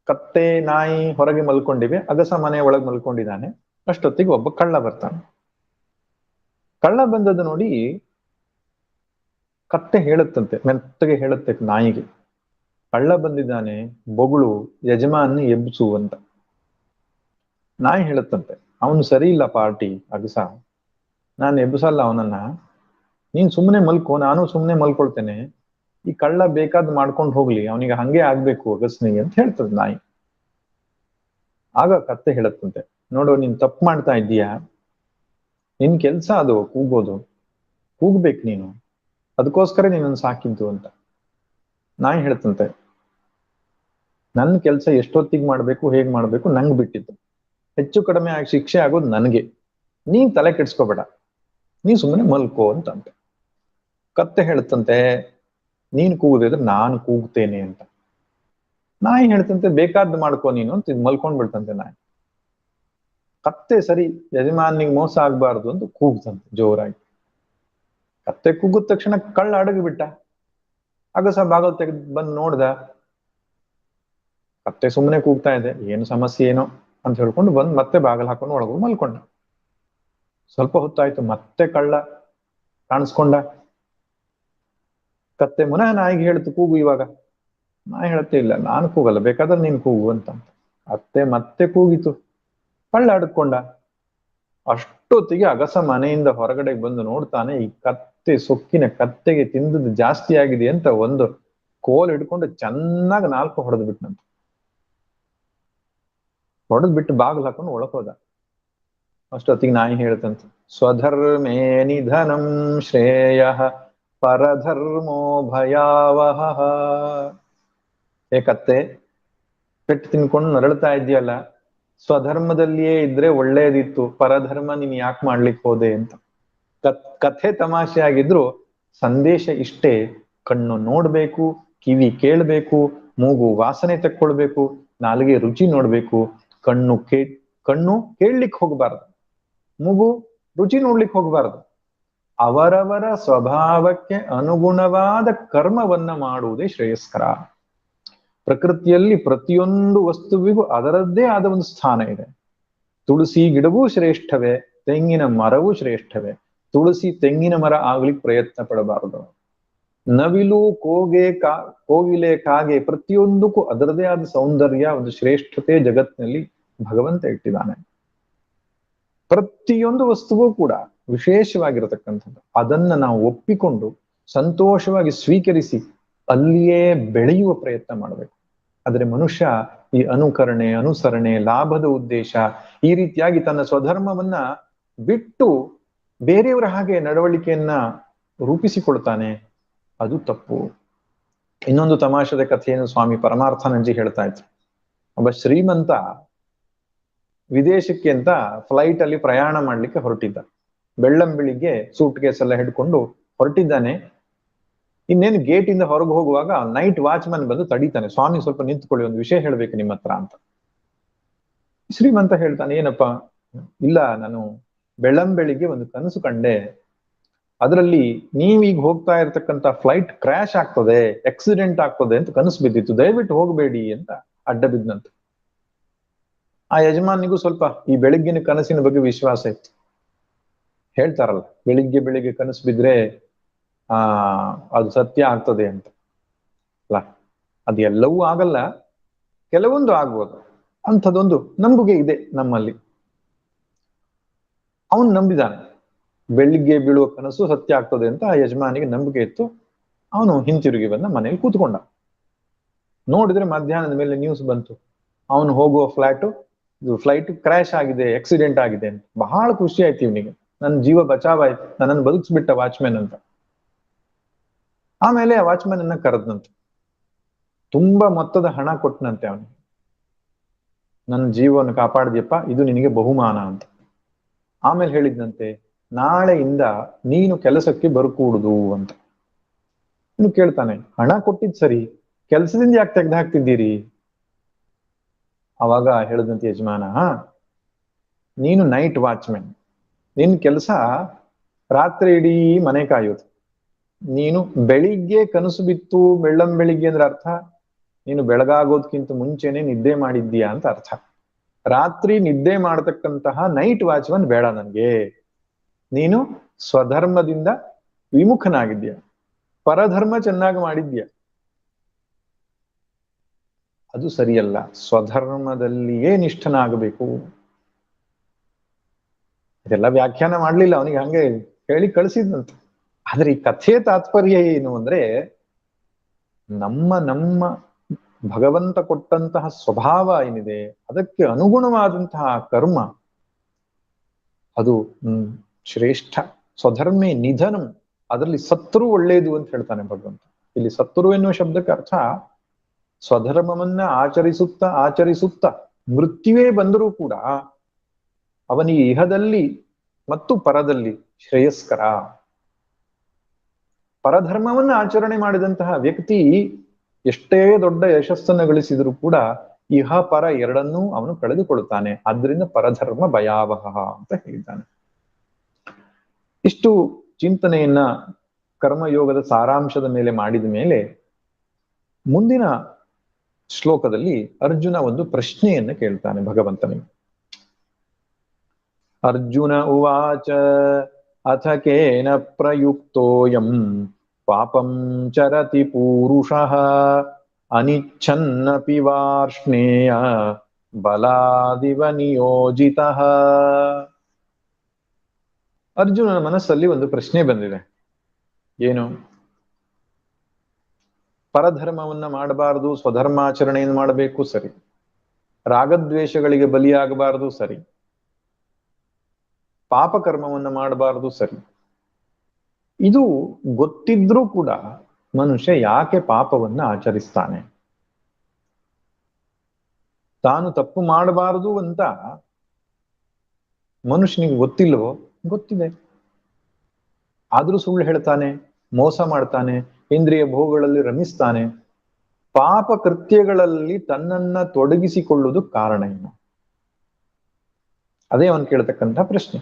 ಕತ್ತೆ, ನಾಯಿ ಹೊರಗೆ ಮಲ್ಕೊಂಡಿವೆ, ಅಗಸ ಮನೆ ಒಳಗೆ ಮಲ್ಕೊಂಡಿದ್ದಾನೆ. ಅಷ್ಟೊತ್ತಿಗೆ ಒಬ್ಬ ಕಳ್ಳ ಬರ್ತಾನೆ. ಕಳ್ಳ ಬಂದದ್ದು ನೋಡಿ ಕತ್ತೆ ಹೇಳುತ್ತಂತೆ, ಮೆತ್ತಗೆ ಹೇಳುತ್ತೆ ನಾಯಿಗೆ, ಕಳ್ಳ ಬಂದಿದ್ದಾನೆ, ಬೊಗಳು, ಯಜಮಾನ ಎಬ್ಸು ಅಂತ. ನಾಯಿ ಹೇಳುತ್ತಂತೆ, ಅವನು ಸರಿ ಇಲ್ಲ ಪಾರ್ಟಿ ಅಗಸ, ನಾನು ಎಬ್ಸಲ್ಲ ಅವನನ್ನ, ನೀನ್ ಸುಮ್ಮನೆ ಮಲ್ಕೋ, ನಾನು ಸುಮ್ಮನೆ ಮಲ್ಕೊಳ್ತೇನೆ, ಈ ಕಳ್ಳ ಬೇಕಾದ್ ಮಾಡ್ಕೊಂಡು ಹೋಗ್ಲಿ, ಅವನಿಗೆ ಹಂಗೆ ಆಗ್ಬೇಕು ಅಗಸ್ನಿಗೆ ಅಂತ ಹೇಳ್ತದೆ ನಾಯಿ. ಆಗ ಕತ್ತೆ ಹೇಳುತ್ತಂತೆ, ನೋಡು ನೀನ್ ತಪ್ಪು ಮಾಡ್ತಾ ಇದ್ದೀಯಾ, ನಿನ್ ಕೆಲ್ಸ ಅದು ಕೂಗೋದು, ಕೂಗ್ಬೇಕು ನೀನು, ಅದಕ್ಕೋಸ್ಕರ ನೀನನ್ನು ಸಾಕಿದ್ದು ಅಂತ. ನಾಯಿ ಹೇಳ್ತಂತೆ, ನನ್ನ ಕೆಲ್ಸ ಎಷ್ಟೊತ್ತಿಗೆ ಮಾಡ್ಬೇಕು, ಹೇಗ್ ಮಾಡ್ಬೇಕು ನಂಗೆ ಬಿಟ್ಟಿದ್ದು, ಹೆಚ್ಚು ಕಡಿಮೆ ಆಗಿ ಶಿಕ್ಷೆ ಆಗೋದು ನನಗೆ, ನೀನ್ ತಲೆ ಕೆಡ್ಸ್ಕೋಬೇಡ, ನೀ ಸುಮ್ಮನೆ ಮಲ್ಕೋ ಅಂತಂತೆ. ಕತ್ತೆ ಹೇಳ್ತಂತೆ, ನೀನ್ ಕೂಗುದಿದ್ರೆ ನಾನು ಕೂಗ್ತೇನೆ ಅಂತ. ನಾಯಿ ಹೇಳ್ತಂತೆ, ಬೇಕಾದ್ ಮಾಡ್ಕೋ ನೀನು ಅಂತ ಮಲ್ಕೊಂಡ್ ಬಿಡ್ತಂತೆ ನಾಯಿ. ಕತ್ತೆ ಸರಿ, ಯಜಮಾನಿಗೆ ಮೋಸ ಆಗ್ಬಾರ್ದು ಅಂತ ಕೂಗ್ತಂತೆ ಜೋರಾಗಿ. ಕತ್ತೆ ಕೂಗಿದ ತಕ್ಷಣ ಕಳ್ಳ ಅಡಗಿ ಬಿಟ್ಟ. ಅಗಸ ಬಾಗಲ್ ತೆಗೆದು ಬಂದು ನೋಡ್ದ, ಕತ್ತೆ ಸುಮ್ಮನೆ ಕೂಗ್ತಾ ಇದೆ, ಏನು ಸಮಸ್ಯೆ ಏನೋ ಅಂತ ಹೇಳ್ಕೊಂಡು ಬಂದು ಮತ್ತೆ ಬಾಗಲ್ ಹಾಕೊಂಡು ಒಳಗೋಗಿ ಮಲ್ಕೊಂಡ. ಸ್ವಲ್ಪ ಹೊತ್ತಾಯ್ತು, ಮತ್ತೆ ಕಳ್ಳ ಕಾಣಿಸ್ಕೊಂಡ. ಕತ್ತೆ ಪುನಃ ನಾಯಿಗೆ ಹೇಳ್ತು, ಕೂಗು ಇವಾಗ. ನಾಯಿ ಹೇಳುತ್ತೆ, ಇಲ್ಲ ನಾನು ಕೂಗಲ್ಲ, ಬೇಕಾದ್ರೆ ನೀನ್ ಕೂಗು ಅಂತ. ಅತ್ತೆ ಮತ್ತೆ ಕೂಗಿತು, ಕಳ್ಳ ಅಡ್ಕೊಂಡ. ಅಷ್ಟೊತ್ತಿಗೆ ಅಗಸ ಮನೆಯಿಂದ ಹೊರಗಡೆ ಬಂದು ನೋಡ್ತಾನೆ, ಈ ಕತ್ತೆ, ಸೊಕ್ಕಿನ ಕತ್ತೆಗೆ ತಿಂದದ್ದು ಜಾಸ್ತಿ ಆಗಿದೆ ಅಂತ ಒಂದು ಕೋಲ್ ಹಿಡ್ಕೊಂಡು ಚೆನ್ನಾಗಿ ನಾಲ್ಕು ಹೊಡೆದು ಬಿಟ್ನಂತ. ಹೊಡೆದ್ ಬಿಟ್ಟು ಬಾಗಿಲು ಹಾಕೊಂಡು ಒಳಕ್ ಹೋದ. ಅಷ್ಟೊತ್ತಿಗೆ ನಾಯಿ ಹೇಳ್ತಂತ, ಸ್ವಧರ್ಮೇ ನಿಧನಂ ಶ್ರೇಯ ಪರಧರ್ಮೋ ಭಯಾವಹ. ಏಕತ್ತೆ, ಪೆಟ್ಟು ತಿನ್ಕೊಂಡು ನರಳ್ತಾ ಇದೆಯಲ್ಲ, ಸ್ವಧರ್ಮದಲ್ಲಿಯೇ ಇದ್ರೆ ಒಳ್ಳೇದಿತ್ತು, ಪರಧರ್ಮ ನೀನ್ ಯಾಕೆ ಮಾಡ್ಲಿಕ್ಕೆ ಹೋದೆ ಅಂತ. ಕಥೆ ತಮಾಷೆ ಆಗಿದ್ರು ಸಂದೇಶ ಇಷ್ಟೇ: ಕಣ್ಣು ನೋಡ್ಬೇಕು, ಕಿವಿ ಕೇಳ್ಬೇಕು, ಮೂಗು ವಾಸನೆ ತಕ್ಕೊಳ್ಬೇಕು, ನಾಲಿಗೆ ರುಚಿ ನೋಡ್ಬೇಕು. ಕಣ್ಣು ಕೇಳ್ಲಿಕ್ಕೆ ಹೋಗ್ಬಾರ್ದು, ಮೂಗು ರುಚಿ ನೋಡ್ಲಿಕ್ಕೆ ಹೋಗ್ಬಾರ್ದು. ಅವರವರ ಸ್ವಭಾವಕ್ಕೆ ಅನುಗುಣವಾದ ಕರ್ಮವನ್ನ ಮಾಡುವುದೇ ಶ್ರೇಯಸ್ಕರ. ಪ್ರಕೃತಿಯಲ್ಲಿ ಪ್ರತಿಯೊಂದು ವಸ್ತುವಿಗೂ ಅದರದ್ದೇ ಆದ ಒಂದು ಸ್ಥಾನ ಇದೆ. ತುಳಸಿ ಗಿಡವೂ ಶ್ರೇಷ್ಠವೇ, ತೆಂಗಿನ ಮರವೂ ಶ್ರೇಷ್ಠವೇ. ತುಳಸಿ ತೆಂಗಿನ ಮರ ಆಗ್ಲಿಕ್ಕೆ ಪ್ರಯತ್ನ ಪಡಬಾರದು. ನವಿಲು, ಕೋಗಿಲೆ, ಕಾಗೆ ಪ್ರತಿಯೊಂದಕ್ಕೂ ಅದರದೇ ಆದ ಸೌಂದರ್ಯ, ಒಂದು ಶ್ರೇಷ್ಠತೆ ಜಗತ್ತಿನಲ್ಲಿ ಭಗವಂತ ಇಟ್ಟಿದ್ದಾನೆ. ಪ್ರತಿಯೊಂದು ವಸ್ತುವು ಕೂಡ ವಿಶೇಷವಾಗಿರತಕ್ಕಂಥದ್ದು. ಅದನ್ನ ನಾವು ಒಪ್ಪಿಕೊಂಡು ಸಂತೋಷವಾಗಿ ಸ್ವೀಕರಿಸಿ ಅಲ್ಲಿಯೇ ಬೆಳೆಯುವ ಪ್ರಯತ್ನ ಮಾಡಬೇಕು. ಆದ್ರೆ ಮನುಷ್ಯ ಈ ಅನುಕರಣೆ, ಅನುಸರಣೆ, ಲಾಭದ ಉದ್ದೇಶ, ಈ ರೀತಿಯಾಗಿ ತನ್ನ ಸ್ವಧರ್ಮವನ್ನ ಬಿಟ್ಟು ಬೇರೆಯವರ ಹಾಗೆ ನಡವಳಿಕೆಯನ್ನ ರೂಪಿಸಿಕೊಳ್ತಾನೆ. ಅದು ತಪ್ಪು. ಇನ್ನೊಂದು ತಮಾಷೆದ ಕಥೆಯನ್ನು ಸ್ವಾಮಿ ಪರಮಾರ್ಥಾನಂದಜಿ ಹೇಳ್ತಾ ಇದ್ರು. ಒಬ್ಬ ಶ್ರೀಮಂತ ವಿದೇಶಕ್ಕೆ ಅಂತ ಫ್ಲೈಟ್ ಅಲ್ಲಿ ಪ್ರಯಾಣ ಮಾಡ್ಲಿಕ್ಕೆ ಹೊರಟಿದ್ದ. ಬೆಳ್ಳಂಬೆಳಿಗ್ಗೆ ಸೂಟ್ ಕೇಸ್ ಎಲ್ಲ ಹಿಡ್ಕೊಂಡು ಹೊರಟಿದ್ದಾನೆ. ಇನ್ನೇನು ಗೇಟ್ ಇಂದ ಹೊರಗೆ ಹೋಗುವಾಗ ನೈಟ್ ವಾಚ್ಮನ್ ಬಂದು ತಡೀತಾನೆ. ಸ್ವಾಮಿ, ಸ್ವಲ್ಪ ನಿಂತ್ಕೊಳ್ಳಿ, ಒಂದು ವಿಷಯ ಹೇಳ್ಬೇಕು ನಿಮ್ಮ ಹತ್ರ ಅಂತ. ಶ್ರೀಮಂತ ಹೇಳ್ತಾನೆ, ಏನಪ್ಪಾ? ಇಲ್ಲ, ನಾನು ಬೆಳ್ಳಂಬೆಳಿಗ್ಗೆ ಒಂದು ಕನಸು ಕಂಡೆ. ಅದರಲ್ಲಿ ನೀವೀಗ ಹೋಗ್ತಾ ಇರ್ತಕ್ಕಂಥ ಫ್ಲೈಟ್ ಕ್ರ್ಯಾಶ್ ಆಗ್ತದೆ, ಆಕ್ಸಿಡೆಂಟ್ ಆಗ್ತದೆ ಅಂತ ಕನಸು ಬಿದ್ದಿತ್ತು, ದಯವಿಟ್ಟು ಹೋಗಬೇಡಿ ಅಂತ ಅಡ್ಡ ಬಿದ್ದಂತ. ಆ ಯಜಮಾನಿಗೂ ಸ್ವಲ್ಪ ಈ ಬೆಳಿಗ್ಗಿನ ಕನಸಿನ ಬಗ್ಗೆ ವಿಶ್ವಾಸ ಇತ್ತು. ಹೇಳ್ತಾರಲ್ಲ, ಬೆಳಿಗ್ಗೆ ಕನಸು ಬಿದ್ರೆ ಅದು ಸತ್ಯ ಆಗ್ತದೆ ಅಂತ. ಅಲ್ಲ, ಅದು ಎಲ್ಲವೂ ಆಗಲ್ಲ, ಕೆಲವೊಂದು ಆಗ್ಬೋದು. ಅಂಥದ್ದೊಂದು ನಂಬಿಕೆ ಇದೆ ನಮ್ಮಲ್ಲಿ. ಅವನು ನಂಬಿದಾನೆ, ಬೆಳಿಗ್ಗೆ ಬೀಳುವ ಕನಸು ಸತ್ಯ ಆಗ್ತದೆ ಅಂತ ಆ ಯಜಮಾನಿಗೆ ನಂಬಿಕೆ ಇತ್ತು. ಅವನು ಹಿಂತಿರುಗಿ ಬಂದ, ಮನೇಲಿ ಕೂತ್ಕೊಂಡ. ನೋಡಿದ್ರೆ ಮಧ್ಯಾಹ್ನದ ಮೇಲೆ ನ್ಯೂಸ್ ಬಂತು, ಅವನು ಹೋಗುವ ಫ್ಲೈಟ್ ಕ್ರ್ಯಾಶ್ ಆಗಿದೆ, ಆಕ್ಸಿಡೆಂಟ್ ಆಗಿದೆ ಅಂತ. ಬಹಳ ಖುಷಿ ಆಯ್ತು ಇವನಿಗೆ, ನನ್ನ ಜೀವ ಬಚಾವಾಯ್ತು, ನನ್ನನ್ನು ಬದುಕಿಸ್ಬಿಟ್ಟ ವಾಚ್ಮೆನ್ ಅಂತ. ಆಮೇಲೆ ಆ ವಾಚ್ಮೆನ್ ಅನ್ನ ಕರೆದ್ನಂತೆ, ತುಂಬಾ ಮೊತ್ತದ ಹಣ ಕೊಟ್ಟನಂತೆ ಅವನಿಗೆ. ನನ್ನ ಜೀವವನ್ನು ಕಾಪಾಡಿದ್ಯಪ್ಪ, ಇದು ನಿನಗೆ ಬಹುಮಾನ ಅಂತ. ಆಮೇಲೆ ಹೇಳಿದ್ನಂತೆ, ನಾಳೆಯಿಂದ ನೀನು ಕೆಲಸಕ್ಕೆ ಬರ್ಕೂಡುದು ಅಂತ. ಇನ್ನು ಕೇಳ್ತಾನೆ, ಹಣ ಕೊಟ್ಟಿದ್ ಸರಿ, ಕೆಲಸದಿಂದ ಯಾಕೆ ತೆಗೆದು ಹಾಕ್ತಿದ್ದೀರಿ? ಅವಾಗ ಹೇಳಿದಂತೆ ಯಜಮಾನ, ನೀನು ನೈಟ್ ವಾಚ್ಮೆನ್, ನಿನ್ ಕೆಲಸ ರಾತ್ರಿ ಇಡೀ ಮನೆ ಕಾಯೋದು. ನೀನು ಬೆಳಿಗ್ಗೆ ಕನಸು ಬಿತ್ತು, ಬೆಳ್ಳಂಬೆಳಿಗ್ಗೆ ಅಂದ್ರೆ ಅರ್ಥ ನೀನು ಬೆಳಗಾಗೋದ್ಕಿಂತ ಮುಂಚೆನೆ ನಿದ್ದೆ ಮಾಡಿದ್ದೀಯಾ ಅಂತ ಅರ್ಥ. ರಾತ್ರಿ ನಿದ್ದೆ ಮಾಡತಕ್ಕಂತಹ ನೈಟ್ ವಾಚ್ಮನ್ ಬೇಡ ನನ್ಗೆ. ನೀನು ಸ್ವಧರ್ಮದಿಂದ ವಿಮುಖನಾಗಿದ್ದೀಯ, ಪರಧರ್ಮ ಚೆನ್ನಾಗಿ ಮಾಡಿದ್ಯಾ, ಅದು ಸರಿಯಲ್ಲ. ಸ್ವಧರ್ಮದಲ್ಲಿಯೇ ನಿಷ್ಠನಾಗಬೇಕು. ಇದೆಲ್ಲ ವ್ಯಾಖ್ಯಾನ ಮಾಡ್ಲಿಲ್ಲ, ಅವನಿಗೆ ಹಂಗೆ ಹೇಳಿ ಕಳಿಸಿದ್ನಂತ. ಆದ್ರೆ ಈ ಕಥೆಯ ತಾತ್ಪರ್ಯ ಏನು ಅಂದ್ರೆ, ನಮ್ಮ ಭಗವಂತ ಕೊಟ್ಟಂತಹ ಸ್ವಭಾವ ಏನಿದೆ, ಅದಕ್ಕೆ ಅನುಗುಣವಾದಂತಹ ಕರ್ಮ, ಅದು ಶ್ರೇಷ್ಠ. ಸ್ವಧರ್ಮೇ ನಿಧನಂ, ಅದರಲ್ಲಿ ಸತ್ರು ಒಳ್ಳೇದು ಅಂತ ಹೇಳ್ತಾನೆ ಭಗವಂತ. ಇಲ್ಲಿ ಸತ್ರು ಎನ್ನುವ ಶಬ್ದಕ್ಕೆ ಅರ್ಥ ಸ್ವಧರ್ಮವನ್ನ ಆಚರಿಸುತ್ತಾ ಮೃತ್ಯುವೇ ಬಂದರೂ ಕೂಡ ಅವನಿಗೆ ಇಹದಲ್ಲಿ ಮತ್ತು ಪರದಲ್ಲಿ ಶ್ರೇಯಸ್ಕರ. ಪರಧರ್ಮವನ್ನ ಆಚರಣೆ ಮಾಡಿದಂತಹ ವ್ಯಕ್ತಿ ಎಷ್ಟೇ ದೊಡ್ಡ ಯಶಸ್ಸನ್ನು ಗಳಿಸಿದರೂ ಕೂಡ ಇಹ ಪರ ಎರಡನ್ನೂ ಅವನು ಕಳೆದುಕೊಳ್ಳುತ್ತಾನೆ. ಆದ್ರಿಂದ ಪರಧರ್ಮ ಭಯಾವಹ ಅಂತ ಹೇಳಿದ್ದಾನೆ. ಇಷ್ಟು ಚಿಂತನೆಯನ್ನ ಕರ್ಮಯೋಗದ ಸಾರಾಂಶದ ಮೇಲೆ ಮಾಡಿದ ಮೇಲೆ ಮುಂದಿನ ಶ್ಲೋಕದಲ್ಲಿ ಅರ್ಜುನ ಒಂದು ಪ್ರಶ್ನೆಯನ್ನ ಕೇಳ್ತಾನೆ ಭಗವಂತನಿಗೆ. ಅರ್ಜುನ ಉವಾಚ ಅಥ ಕೇನ ಪ್ರಯುಕ್ತೋಯಂ ಪಾಪಂ ಚರತಿ ಪೂರುಷಃ ಅನಿಚ್ಛನ್ನಪಿ ವಾರ್ಷ್ಣೇಯ ಬಲಾದಿವ ನಿಯೋಜಿತಃ. ಅರ್ಜುನನ ಮನಸ್ಸಲ್ಲಿ ಒಂದು ಪ್ರಶ್ನೆ ಬಂದಿದೆ. ಏನು? ಪರಧರ್ಮವನ್ನ ಮಾಡಬಾರದು, ಸ್ವಧರ್ಮಾಚರಣೆಯನ್ನು ಮಾಡಬೇಕು, ಸರಿ. ರಾಗದ್ವೇಷಗಳಿಗೆ ಬಲಿಯಾಗಬಾರದು, ಸರಿ. ಪಾಪಕರ್ಮವನ್ನ ಮಾಡಬಾರದು, ಸರಿ. ಇದು ಗೊತ್ತಿದ್ರೂ ಕೂಡ ಮನುಷ್ಯ ಯಾಕೆ ಪಾಪವನ್ನ ಆಚರಿಸ್ತಾನೆ? ತಾನು ತಪ್ಪು ಮಾಡಬಾರದು ಅಂತ ಮನುಷ್ಯನಿಗೆ ಗೊತ್ತಿಲ್ವೋ? ಗೊತ್ತಿದೆ, ಆದ್ರೂ ಸುಳ್ಳು ಹೇಳ್ತಾನೆ, ಮೋಸ ಮಾಡ್ತಾನೆ, ಇಂದ್ರಿಯ ಭೋಗಗಳಲ್ಲಿ ರಮಿಸ್ತಾನೆ. ಪಾಪ ಕೃತ್ಯಗಳಲ್ಲಿ ತನ್ನನ್ನ ತೊಡಗಿಸಿಕೊಳ್ಳುವುದು ಕಾರಣ ಏನು? ಅದೇ ಅವನು ಕೇಳ್ತಕ್ಕಂಥ ಪ್ರಶ್ನೆ.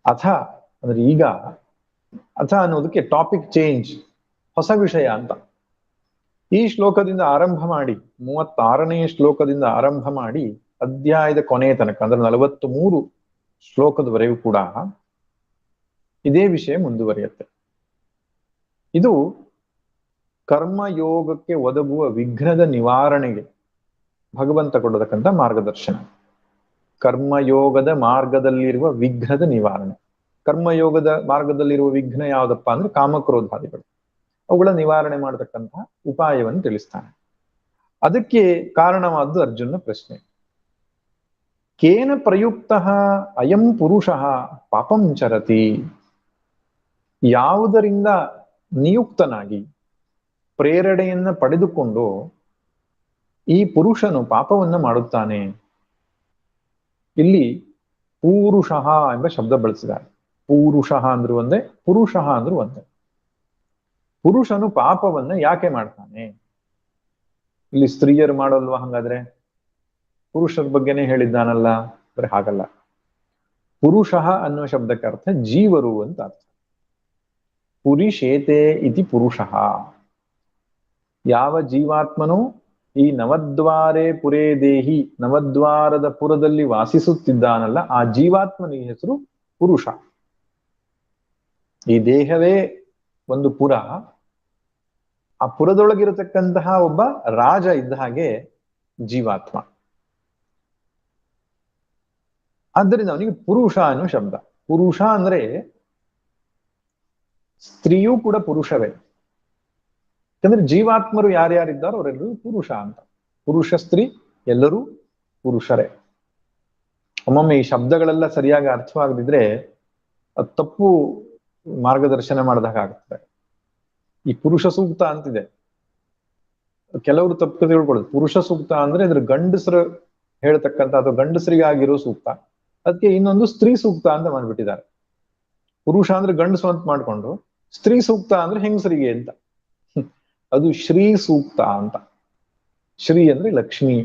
ಅಥ ಅಂದ್ರೆ ಈಗ ಅಥ ಅನ್ನೋದಕ್ಕೆ ಟಾಪಿಕ್ ಚೇಂಜ್, ಹೊಸ ವಿಷಯ ಅಂತ. ಈ ಶ್ಲೋಕದಿಂದ ಆರಂಭ ಮಾಡಿ 36ನೇ ಶ್ಲೋಕದಿಂದ ಆರಂಭ ಮಾಡಿ ಅಧ್ಯಾಯದ ಕೊನೆಯ ತನಕ ಅಂದ್ರೆ 43 ಶ್ಲೋಕದವರೆಗೂ ಕೂಡ ಇದೇ ವಿಷಯ ಮುಂದುವರಿಯುತ್ತೆ. ಇದು ಕರ್ಮಯೋಗಕ್ಕೆ ಒದಗುವ ವಿಘ್ನದ ನಿವಾರಣೆಗೆ ಭಗವಂತ ಕೊಡತಕ್ಕಂಥ ಮಾರ್ಗದರ್ಶನ. ಕರ್ಮಯೋಗದ ಮಾರ್ಗದಲ್ಲಿರುವ ವಿಘ್ನದ ನಿವಾರಣೆ. ಕರ್ಮಯೋಗದ ಮಾರ್ಗದಲ್ಲಿರುವ ವಿಘ್ನ ಯಾವುದಪ್ಪ ಅಂದ್ರೆ ಕಾಮಕ್ರೋಧಾದಿಗಳು. ಅವುಗಳ ನಿವಾರಣೆ ಮಾಡತಕ್ಕಂತಹ ಉಪಾಯವನ್ನು ತಿಳಿಸ್ತಾನೆ. ಅದಕ್ಕೆ ಕಾರಣವಾದ್ದು ಅರ್ಜುನ ಪ್ರಶ್ನೆ. ಕೇನ ಪ್ರಯುಕ್ತ ಅಯಂ ಪುರುಷ ಪಾಪಂ ಚರತಿ? ಯಾವುದರಿಂದ ನಿಯುಕ್ತನಾಗಿ ಪ್ರೇರಣೆಯನ್ನ ಪಡೆದುಕೊಂಡು ಈ ಪುರುಷನು ಪಾಪವನ್ನ ಮಾಡುತ್ತಾನೆ? ಇಲ್ಲಿ ಪೂರುಷಃ ಎಂಬ ಶಬ್ದ ಬಳಸಿದ್ದಾರೆ. ಪೂರುಷಃ ಅಂದ್ರೂ ಒಂದೇ, ಪುರುಷಃ ಅಂದ್ರೂ ಒಂದೇ. ಪುರುಷನು ಪಾಪವನ್ನ ಯಾಕೆ ಮಾಡ್ತಾನೆ? ಇಲ್ಲಿ ಸ್ತ್ರೀಯರು ಮಾಡೋಲ್ವಾ? ಹಂಗಾದ್ರೆ ಪುರುಷರ ಬಗ್ಗೆನೇ ಹೇಳಿದ್ದಾನಲ್ಲ ಅಂದ್ರೆ ಹಾಗಲ್ಲ. ಪುರುಷಃ ಅನ್ನುವ ಶಬ್ದಕ್ಕೆ ಅರ್ಥ ಜೀವರು ಅಂತ ಅರ್ಥ. ಪುರಿಶೇತೆ ಇತಿ ಪುರುಷಃ. ಯಾವ ಜೀವಾತ್ಮನು ಈ ನವದ್ವಾರೇ ಪುರೇ ದೇಹಿ, ನವದ್ವಾರದ ಪುರದಲ್ಲಿ ವಾಸಿಸುತ್ತಿದ್ದಾನಲ್ಲ, ಆ ಜೀವಾತ್ಮನಿಗೆ ಹೆಸರು ಪುರುಷ. ಈ ದೇಹವೇ ಒಂದು ಪುರ, ಆ ಪುರದೊಳಗಿರತಕ್ಕಂತಹ ಒಬ್ಬ ರಾಜ ಇದ್ದ ಹಾಗೆ ಜೀವಾತ್ಮ. ಆದ್ದರಿಂದ ಅವನಿಗೆ ಪುರುಷ ಅನ್ನೋ ಶಬ್ದ. ಪುರುಷ ಅಂದ್ರೆ ಸ್ತ್ರೀಯೂ ಕೂಡ ಪುರುಷವೇ. ಯಾಕಂದ್ರೆ ಜೀವಾತ್ಮರು ಯಾರ್ಯಾರಿದ್ದಾರೋ ಅವರೆಲ್ಲರೂ ಪುರುಷ ಅಂತ. ಪುರುಷ ಸ್ತ್ರೀ ಎಲ್ಲರೂ ಪುರುಷರೇ. ಒಮ್ಮೊಮ್ಮೆ ಈ ಶಬ್ದಗಳೆಲ್ಲ ಸರಿಯಾಗಿ ಅರ್ಥವಾಗದಿದ್ರೆ ಅದು ತಪ್ಪು ಮಾರ್ಗದರ್ಶನ ಮಾಡಿದಾಗ ಆಗುತ್ತೆ. ಈ ಪುರುಷ ಸೂಕ್ತ ಅಂತಿದೆ, ಕೆಲವರು ತಪ್ಪು ತಿಳ್ಕೊಳ್ಳೋದು. ಪುರುಷ ಸೂಕ್ತ ಅಂದ್ರೆ ಇದ್ರ ಗಂಡಸರು ಹೇಳ್ತಕ್ಕಂಥ ಅಥವಾ ಗಂಡಸರಿಗಾಗಿರೋ ಸೂಕ್ತ, ಅದಕ್ಕೆ ಇನ್ನೊಂದು ಸ್ತ್ರೀ ಸೂಕ್ತ ಅಂತ ಮಾಡ್ಬಿಟ್ಟಿದ್ದಾರೆ. ಪುರುಷ ಅಂದ್ರೆ ಗಂಡಸು ಅಂತ ಮಾಡ್ಕೊಂಡು ಸ್ತ್ರೀ ಸೂಕ್ತ ಅಂದ್ರೆ ಹೆಂಗಸರಿಗೆ ಅಂತ. ಅದು ಶ್ರೀ ಸೂಕ್ತ ಅಂತ. ಶ್ರೀ ಅಂದ್ರೆ ಲಕ್ಷ್ಮಿ,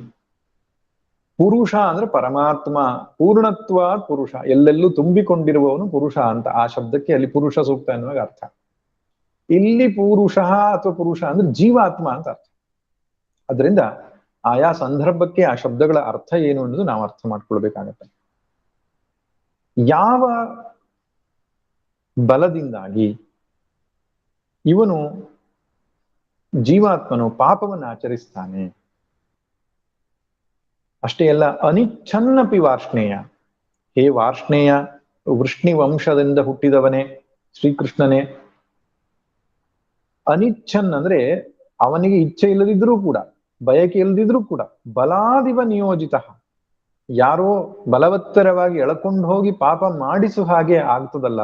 ಪುರುಷ ಅಂದ್ರೆ ಪರಮಾತ್ಮ, ಪೂರ್ಣತ್ವ ಪುರುಷ, ಎಲ್ಲೆಲ್ಲೂ ತುಂಬಿಕೊಂಡಿರುವವನು ಪುರುಷ ಅಂತ. ಆ ಶಬ್ದಕ್ಕೆ ಅಲ್ಲಿ ಪುರುಷ ಸೂಕ್ತ ಎನ್ನುವಾಗ ಅರ್ಥ. ಇಲ್ಲಿ ಪುರುಷ ಅಥವಾ ಪುರುಷ ಅಂದ್ರೆ ಜೀವಾತ್ಮ ಅಂತ ಅರ್ಥ. ಅದರಿಂದ ಆಯಾ ಸಂದರ್ಭಕ್ಕೆ ಆ ಶಬ್ದಗಳ ಅರ್ಥ ಏನು ಅನ್ನೋದು ನಾವು ಅರ್ಥ ಮಾಡ್ಕೊಳ್ಬೇಕಾಗತ್ತೆ. ಯಾವ ಬಲದಿಂದಾಗಿ ಇವನು ಜೀವಾತ್ಮನು ಪಾಪವನ್ನು ಆಚರಿಸ್ತಾನೆ? ಅಷ್ಟೇ ಅಲ್ಲ, ಅನಿಚ್ಛನ್ನಪಿ ವಾರ್ಷ್ಣೇಯ. ಹೇ ವಾರ್ಷ್ಣೇಯ, ವೃಷ್ಣಿ ವಂಶದಿಂದ ಹುಟ್ಟಿದವನೇ ಶ್ರೀಕೃಷ್ಣನೇ. ಅನಿಚ್ಛನ್ ಅಂದ್ರೆ ಅವನಿಗೆ ಇಚ್ಛೆ ಇಲ್ಲದಿದ್ರೂ ಕೂಡ, ಬಯಕೆ ಇಲ್ಲದಿದ್ರೂ ಕೂಡ, ಬಲಾದಿವ ನಿಯೋಜಿತ, ಯಾರೋ ಬಲವತ್ತರವಾಗಿ ಎಳಕೊಂಡು ಹೋಗಿ ಪಾಪ ಮಾಡಿಸುವ ಹಾಗೆ ಆಗ್ತದಲ್ಲ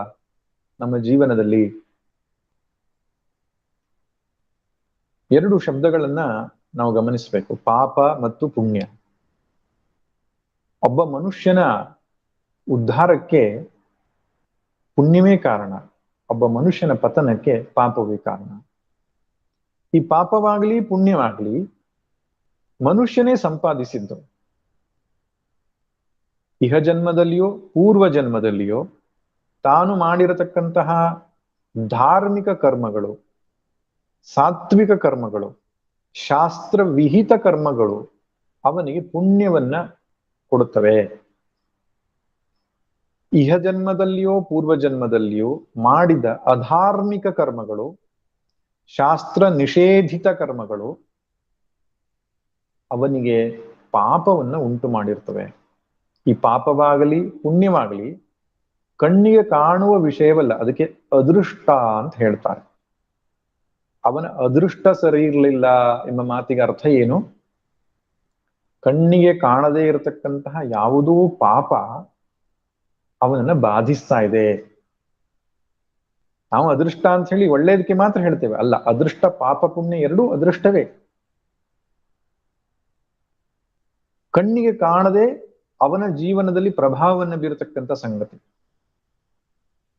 ನಮ್ಮ ಜೀವನದಲ್ಲಿ. ಎರಡು ಶಬ್ದಗಳನ್ನ ನಾವು ಗಮನಿಸಬೇಕು, ಪಾಪ ಮತ್ತು ಪುಣ್ಯ. ಒಬ್ಬ ಮನುಷ್ಯನ ಉದ್ಧಾರಕ್ಕೆ ಪುಣ್ಯವೇ ಕಾರಣ, ಒಬ್ಬ ಮನುಷ್ಯನ ಪತನಕ್ಕೆ ಪಾಪವೇ ಕಾರಣ. ಈ ಪಾಪವಾಗ್ಲಿ ಪುಣ್ಯವಾಗ್ಲಿ ಮನುಷ್ಯನೇ ಸಂಪಾದಿಸಿದ್ದು. ಇಹ ಜನ್ಮದಲ್ಲಿಯೋ ಪೂರ್ವ ಜನ್ಮದಲ್ಲಿಯೋ ತಾನು ಮಾಡಿರತಕ್ಕಂತಹ ಧಾರ್ಮಿಕ ಕರ್ಮಗಳು, ಸಾತ್ವಿಕ ಕರ್ಮಗಳು, ಶಾಸ್ತ್ರ ವಿಹಿತ ಕರ್ಮಗಳು ಅವನಿಗೆ ಪುಣ್ಯವನ್ನ ಕೊಡುತ್ತವೆ. ಇಹ ಜನ್ಮದಲ್ಲಿಯೋ ಪೂರ್ವ ಜನ್ಮದಲ್ಲಿಯೋ ಮಾಡಿದ ಅಧಾರ್ಮಿಕ ಕರ್ಮಗಳು, ಶಾಸ್ತ್ರ ನಿಷೇಧಿತ ಕರ್ಮಗಳು ಅವನಿಗೆ ಪಾಪವನ್ನ ಉಂಟು ಮಾಡಿರ್ತವೆ. ಈ ಪಾಪವಾಗಲಿ ಪುಣ್ಯವಾಗಲಿ ಕಣ್ಣಿಗೆ ಕಾಣುವ ವಿಷಯವಲ್ಲ, ಅದಕ್ಕೆ ಅದೃಷ್ಟ ಅಂತ ಹೇಳ್ತಾರೆ. ಅವನ ಅದೃಷ್ಟ ಸರಿ ಇರಲಿಲ್ಲ ಎಂಬ ಮಾತಿಗೆ ಅರ್ಥ ಏನು? ಕಣ್ಣಿಗೆ ಕಾಣದೇ ಇರತಕ್ಕಂತಹ ಯಾವುದೋ ಪಾಪ ಅವನನ್ನ ಬಾಧಿಸ್ತಾ ಇದೆ. ನಾವು ಅದೃಷ್ಟ ಅಂತ ಹೇಳಿ ಒಳ್ಳೇದಕ್ಕೆ ಮಾತ್ರ ಹೇಳ್ತೇವೆ, ಅಲ್ಲ, ಅದೃಷ್ಟ ಪಾಪ ಪುಣ್ಯ ಎರಡೂ ಅದೃಷ್ಟವೇ. ಕಣ್ಣಿಗೆ ಕಾಣದೆ ಅವನ ಜೀವನದಲ್ಲಿ ಪ್ರಭಾವವನ್ನು ಬೀರತಕ್ಕಂಥ ಸಂಗತಿ.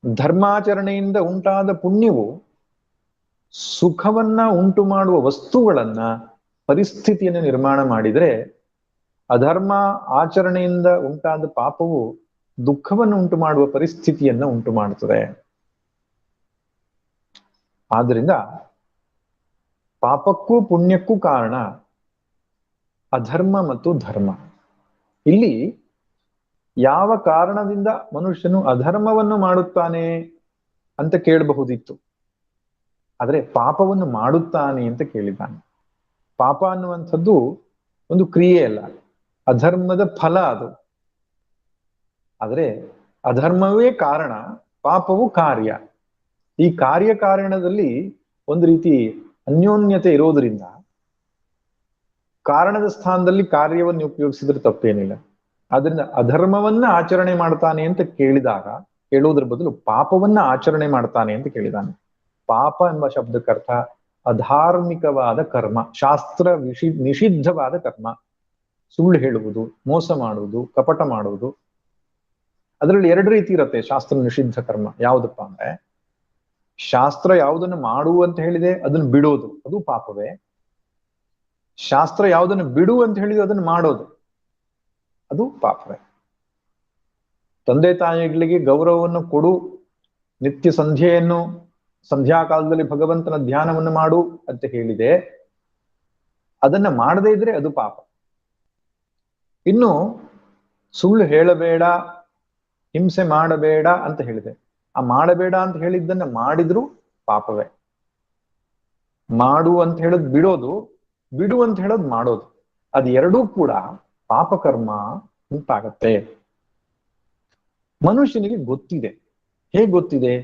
ಧರ್ಮಾಚರಣೆಯಿಂದ ಉಂಟಾದ ಪುಣ್ಯವು ಸುಖವನ್ನ ಉಂಟು ಮಾಡುವ ವಸ್ತುಗಳನ್ನ, ಪರಿಸ್ಥಿತಿಯನ್ನು ನಿರ್ಮಾಣ ಮಾಡಿದರೆ, ಅಧರ್ಮ ಆಚರಣೆಯಿಂದ ಉಂಟಾದ ಪಾಪವು ದುಃಖವನ್ನು ಉಂಟು ಮಾಡುವ ಪರಿಸ್ಥಿತಿಯನ್ನ ಉಂಟು ಮಾಡುತ್ತದೆ. ಆದ್ರಿಂದ ಪಾಪಕ್ಕೂ ಪುಣ್ಯಕ್ಕೂ ಕಾರಣ ಅಧರ್ಮ ಮತ್ತು ಧರ್ಮ. ಇಲ್ಲಿ ಯಾವ ಕಾರಣದಿಂದ ಮನುಷ್ಯನು ಅಧರ್ಮವನ್ನು ಮಾಡುತ್ತಾನೆ ಅಂತ ಕೇಳಬಹುದಿತ್ತು, ಆದ್ರೆ ಪಾಪವನ್ನು ಮಾಡುತ್ತಾನೆ ಅಂತ ಕೇಳಿದ್ದಾನೆ. ಪಾಪ ಅನ್ನುವಂಥದ್ದು ಒಂದು ಕ್ರಿಯೆ ಅಲ್ಲ, ಅಧರ್ಮದ ಫಲ ಅದು. ಆದ್ರೆ ಅಧರ್ಮವೇ ಕಾರಣ, ಪಾಪವು ಕಾರ್ಯ. ಈ ಕಾರ್ಯಕಾರಣದಲ್ಲಿ ಒಂದು ರೀತಿ ಅನ್ಯೋನ್ಯತೆ ಇರೋದ್ರಿಂದ ಕಾರಣದ ಸ್ಥಾನದಲ್ಲಿ ಕಾರ್ಯವನ್ನು ಉಪಯೋಗಿಸಿದ್ರೆ ತಪ್ಪೇನಿಲ್ಲ. ಆದ್ರಿಂದ ಅಧರ್ಮವನ್ನ ಆಚರಣೆ ಮಾಡ್ತಾನೆ ಅಂತ ಕೇಳುವುದರ ಬದಲು ಪಾಪವನ್ನ ಆಚರಣೆ ಮಾಡ್ತಾನೆ ಅಂತ ಕೇಳಿದಾನೆ. ಪಾಪ ಎಂಬ ಶಬ್ದಕ್ಕರ್ಥ ಅಧಾರ್ಮಿಕವಾದ ಕರ್ಮ, ಶಾಸ್ತ್ರ ನಿಷಿದ್ಧವಾದ ಕರ್ಮ. ಸುಳ್ಳು ಹೇಳುವುದು, ಮೋಸ ಮಾಡುವುದು, ಕಪಟ ಮಾಡುವುದು. ಅದರಲ್ಲಿ ಎರಡು ರೀತಿ ಇರುತ್ತೆ ಶಾಸ್ತ್ರ ನಿಷಿದ್ಧ ಕರ್ಮ. ಯಾವುದಪ್ಪ ಅಂದ್ರೆ, ಶಾಸ್ತ್ರ ಯಾವುದನ್ನು ಮಾಡು ಅಂತ ಹೇಳಿದೆ ಅದನ್ನು ಬಿಡೋದು, ಅದು ಪಾಪವೇ. ಶಾಸ್ತ್ರ ಯಾವುದನ್ನು ಬಿಡು ಅಂತ ಹೇಳಿದೆ ಅದನ್ನು ಮಾಡೋದು, ಅದು ಪಾಪವೇ. ತಂದೆ ತಾಯಿಗಳಿಗೆ ಗೌರವವನ್ನು ಕೊಡು, ನಿತ್ಯ ಸಂಧ್ಯೆಯನ್ನು, ಸಂಧ್ಯಾಕಾಲದಲ್ಲಿ ಭಗವಂತನ ಧ್ಯಾನವನ್ನು ಮಾಡು ಅಂತ ಹೇಳಿದೆ, ಅದನ್ನ ಮಾಡದೇ ಇದ್ರೆ ಅದು ಪಾಪ. ಇನ್ನು ಸುಳ್ಳು ಹೇಳಬೇಡ, ಹಿಂಸೆ ಮಾಡಬೇಡ ಅಂತ ಹೇಳಿದೆ, ಆ ಮಾಡಬೇಡ ಅಂತ ಹೇಳಿದ್ದನ್ನ ಮಾಡಿದ್ರು ಪಾಪವೇ. ಮಾಡು ಅಂತ ಹೇಳೋದು ಬಿಡೋದು, ಬಿಡು ಅಂತ ಹೇಳೋದು ಮಾಡೋದು, ಅದು ಎರಡೂ ಕೂಡ ಪಾಪಕರ್ಮ ಉಂಟಾಗತ್ತೆ. ಮನುಷ್ಯನಿಗೆ ಗೊತ್ತಿದೆ. ಹೇಗೆ ಗೊತ್ತಿದೆ?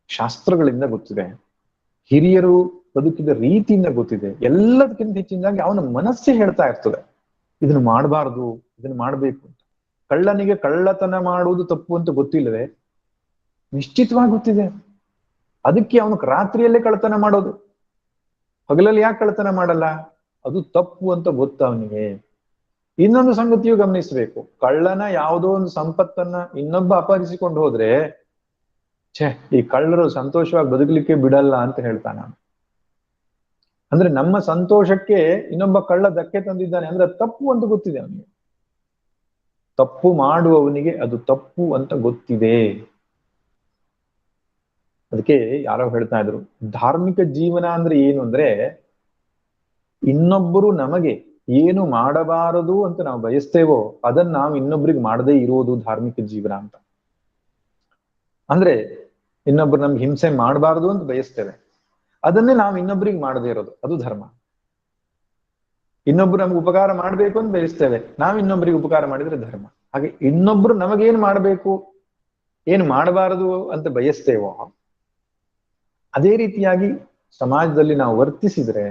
ಶಾಸ್ತ್ರಗಳಿಂದ ಗೊತ್ತಿದೆ, ಹಿರಿಯರು ಬದುಕಿದ ರೀತಿಯಿಂದ ಗೊತ್ತಿದೆ. ಎಲ್ಲದಕ್ಕಿಂತ ಹೆಚ್ಚಿನದಾಗಿ ಅವನ ಮನಸ್ಸೇ ಹೇಳ್ತಾ ಇರ್ತದೆ ಇದನ್ನು ಮಾಡಬಾರ್ದು, ಇದನ್ನು ಮಾಡ್ಬೇಕು ಅಂತ. ಕಳ್ಳನಿಗೆ ಕಳ್ಳತನ ಮಾಡುವುದು ತಪ್ಪು ಅಂತ ಗೊತ್ತಿಲ್ಲದೆ ನಿಶ್ಚಿತವಾಗಿ ಗೊತ್ತಿದೆ. ಅದಕ್ಕೆ ಅವನು ರಾತ್ರಿಯಲ್ಲೇ ಕಳ್ಳತನ ಮಾಡೋದು, ಹಗಲಲ್ಲಿ ಯಾಕೆ ಕಳ್ಳತನ ಮಾಡಲ್ಲ? ಅದು ತಪ್ಪು ಅಂತ ಗೊತ್ತ ಅವನಿಗೆ. ಇನ್ನೊಂದು ಸಂಗತಿಯು ಗಮನಿಸಬೇಕು, ಕಳ್ಳನ ಯಾವುದೋ ಒಂದು ಸಂಪತ್ತನ್ನ ಇನ್ನೊಬ್ಬ ಅಪಹರಿಸಿಕೊಂಡು ಹೋದ್ರೆ, ಛೇ, ಈ ಕಳ್ಳರು ಸಂತೋಷವಾಗಿ ಬದುಕಲಿಕ್ಕೆ ಬಿಡಲ್ಲ ಅಂತ ಹೇಳ್ತಾನ. ಅಂದ್ರೆ ನಮ್ಮ ಸಂತೋಷಕ್ಕೆ ಇನ್ನೊಬ್ಬ ಕಳ್ಳ ಧಕ್ಕೆ ತಂದಿದ್ದಾನೆ ಅಂದ್ರೆ ತಪ್ಪು ಅಂತ ಗೊತ್ತಿದೆ ಅವನಿಗೆ. ತಪ್ಪು ಮಾಡುವವನಿಗೆ ಅದು ತಪ್ಪು ಅಂತ ಗೊತ್ತಿದೆ. ಅದಕ್ಕೆ ಯಾರೋ ಹೇಳ್ತಾ ಇದ್ರು, ಧಾರ್ಮಿಕ ಜೀವನ ಅಂದ್ರೆ ಏನು ಅಂದ್ರೆ, ಇನ್ನೊಬ್ಬರು ನಮಗೆ ಏನು ಮಾಡಬಾರದು ಅಂತ ನಾವು ಬಯಸ್ತೇವೋ ಅದನ್ನ ನಾವು ಇನ್ನೊಬ್ರಿಗೆ ಮಾಡದೇ ಇರೋದು ಧಾರ್ಮಿಕ ಜೀವನ ಅಂತ. ಅಂದ್ರೆ ಇನ್ನೊಬ್ರು ನಮ್ಗೆ ಹಿಂಸೆ ಮಾಡಬಾರದು ಅಂತ ಬಯಸ್ತೇವೆ, ಅದನ್ನೇ ನಾವು ಇನ್ನೊಬ್ರಿಗೆ ಮಾಡದೇ ಇರೋದು, ಅದು ಧರ್ಮ. ಇನ್ನೊಬ್ರು ನಮ್ಗೆ ಉಪಕಾರ ಮಾಡ್ಬೇಕು ಅಂತ ಬಯಸ್ತೇವೆ, ನಾವು ಇನ್ನೊಬ್ರಿಗೆ ಉಪಕಾರ ಮಾಡಿದ್ರೆ ಧರ್ಮ. ಹಾಗೆ ಇನ್ನೊಬ್ರು ನಮಗೇನು ಮಾಡಬೇಕು, ಏನು ಮಾಡಬಾರದು ಅಂತ ಬಯಸ್ತೇವೋ ಅದೇ ರೀತಿಯಾಗಿ ಸಮಾಜದಲ್ಲಿ ನಾವು ವರ್ತಿಸಿದ್ರೆ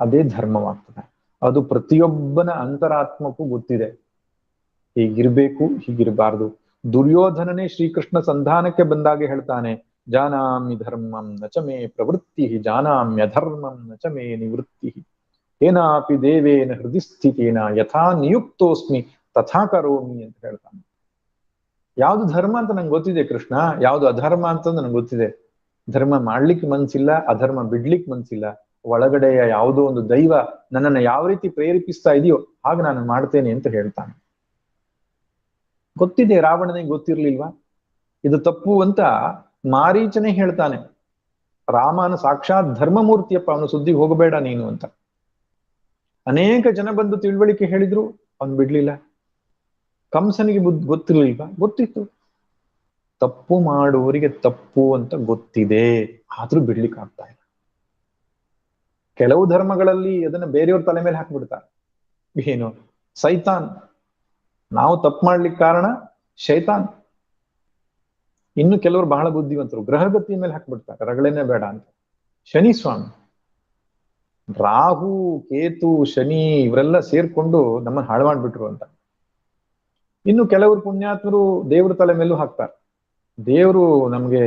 ಅದೇ ಧರ್ಮವಾಗ್ತದೆ. ಅದು ಪ್ರತಿಯೊಬ್ಬನ ಅಂತರಾತ್ಮಕ್ಕೂ ಗೊತ್ತಿದೆ, ಹೀಗಿರ್ಬೇಕು, ಹೀಗಿರಬಾರ್ದು. ದುರ್ಯೋಧನನೇ ಶ್ರೀಕೃಷ್ಣ ಸಂಧಾನಕ್ಕೆ ಬಂದಾಗ ಹೇಳ್ತಾನೆ, ಜಾನಾಮಿ ಧರ್ಮಂ ನಚ ಮೇ ಪ್ರವೃತ್ತಿ, ಜಾನಾಮ್ಯ ಧರ್ಮಂ ನಚ ಮೇ ನಿವೃತ್ತಿ, ಏನಾಪಿ ದೇವೇನ ಹೃದಯ ಸ್ಥಿತೇನ ಯಥಾ ನಿಯುಕ್ತೋಸ್ಮಿ ತಥಾ ಕರೋಮಿ ಅಂತ ಹೇಳ್ತಾನೆ. ಯಾವ್ದು ಧರ್ಮ ಅಂತ ನಂಗೆ ಗೊತ್ತಿದೆ ಕೃಷ್ಣ, ಯಾವ್ದು ಅಧರ್ಮ ಅಂತ ನಂಗೆ ಗೊತ್ತಿದೆ. ಧರ್ಮ ಮಾಡ್ಲಿಕ್ಕೆ ಮನ್ಸಿಲ್ಲ, ಅಧರ್ಮ ಬಿಡ್ಲಿಕ್ಕೆ ಮನ್ಸಿಲ್ಲ. ಒಳಗಡೆಯ ಯಾವುದೋ ಒಂದು ದೈವ ನನ್ನನ್ನು ಯಾವ ರೀತಿ ಪ್ರೇರೇಪಿಸ್ತಾ ಇದೆಯೋ ಹಾಗೆ ನಾನು ಮಾಡ್ತೇನೆ ಅಂತ ಹೇಳ್ತಾನೆ. ಗೊತ್ತಿದೆ, ರಾವಣನಿಗೆ ಗೊತ್ತಿರ್ಲಿಲ್ವಾ ಇದು ತಪ್ಪು ಅಂತ? ಮಾರೀಚನೇ ಹೇಳ್ತಾನೆ, ರಾಮನ ಸಾಕ್ಷಾತ್ ಧರ್ಮಮೂರ್ತಿಯಪ್ಪ, ಅವನು ಸುದ್ದಿಗೆ ಹೋಗಬೇಡ ನೀನು ಅಂತ. ಅನೇಕ ಜನ ಬಂದು ತಿಳುವಳಿಕೆ ಹೇಳಿದ್ರು, ಅವನು ಬಿಡ್ಲಿಲ್ಲ. ಕಂಸನಿಗೆ ಗೊತ್ತಿರ್ಲಿಲ್ವಾ? ಗೊತ್ತಿತ್ತು. ತಪ್ಪು ಮಾಡುವವರಿಗೆ ತಪ್ಪು ಅಂತ ಗೊತ್ತಿದೆ, ಆದ್ರೂ ಬಿಡ್ಲಿಕ್ಕೆ ಆಗ್ತಾ ಇಲ್ಲ. ಕೆಲವು ಧರ್ಮಗಳಲ್ಲಿ ಅದನ್ನ ಬೇರೆಯವ್ರ ತಲೆ ಮೇಲೆ ಹಾಕ್ಬಿಡ್ತಾರೆ. ಏನು? ಸೈತಾನ್. ನಾವು ತಪ್ಪು ಮಾಡ್ಲಿಕ್ಕೆ ಕಾರಣ ಶೈತಾನ್. ಇನ್ನು ಕೆಲವರು ಬಹಳ ಬುದ್ಧಿವಂತರು, ಗ್ರಹಗತಿ ಮೇಲೆ ಹಾಕ್ಬಿಡ್ತಾರೆ, ರಗಳೇನೆ ಬೇಡ ಅಂತ. ಶನಿ ಸ್ವಾಮಿ, ರಾಹು, ಕೇತು, ಶನಿ ಇವರೆಲ್ಲ ಸೇರ್ಕೊಂಡು ನಮ್ಮನ್ನು ಹಾಳು ಮಾಡ್ಬಿಟ್ರು ಅಂತ. ಇನ್ನು ಕೆಲವರು ಪುಣ್ಯಾತ್ಮರು ದೇವ್ರ ತಲೆ ಮೇಲೂ ಹಾಕ್ತಾರೆ, ದೇವರು ನಮ್ಗೆ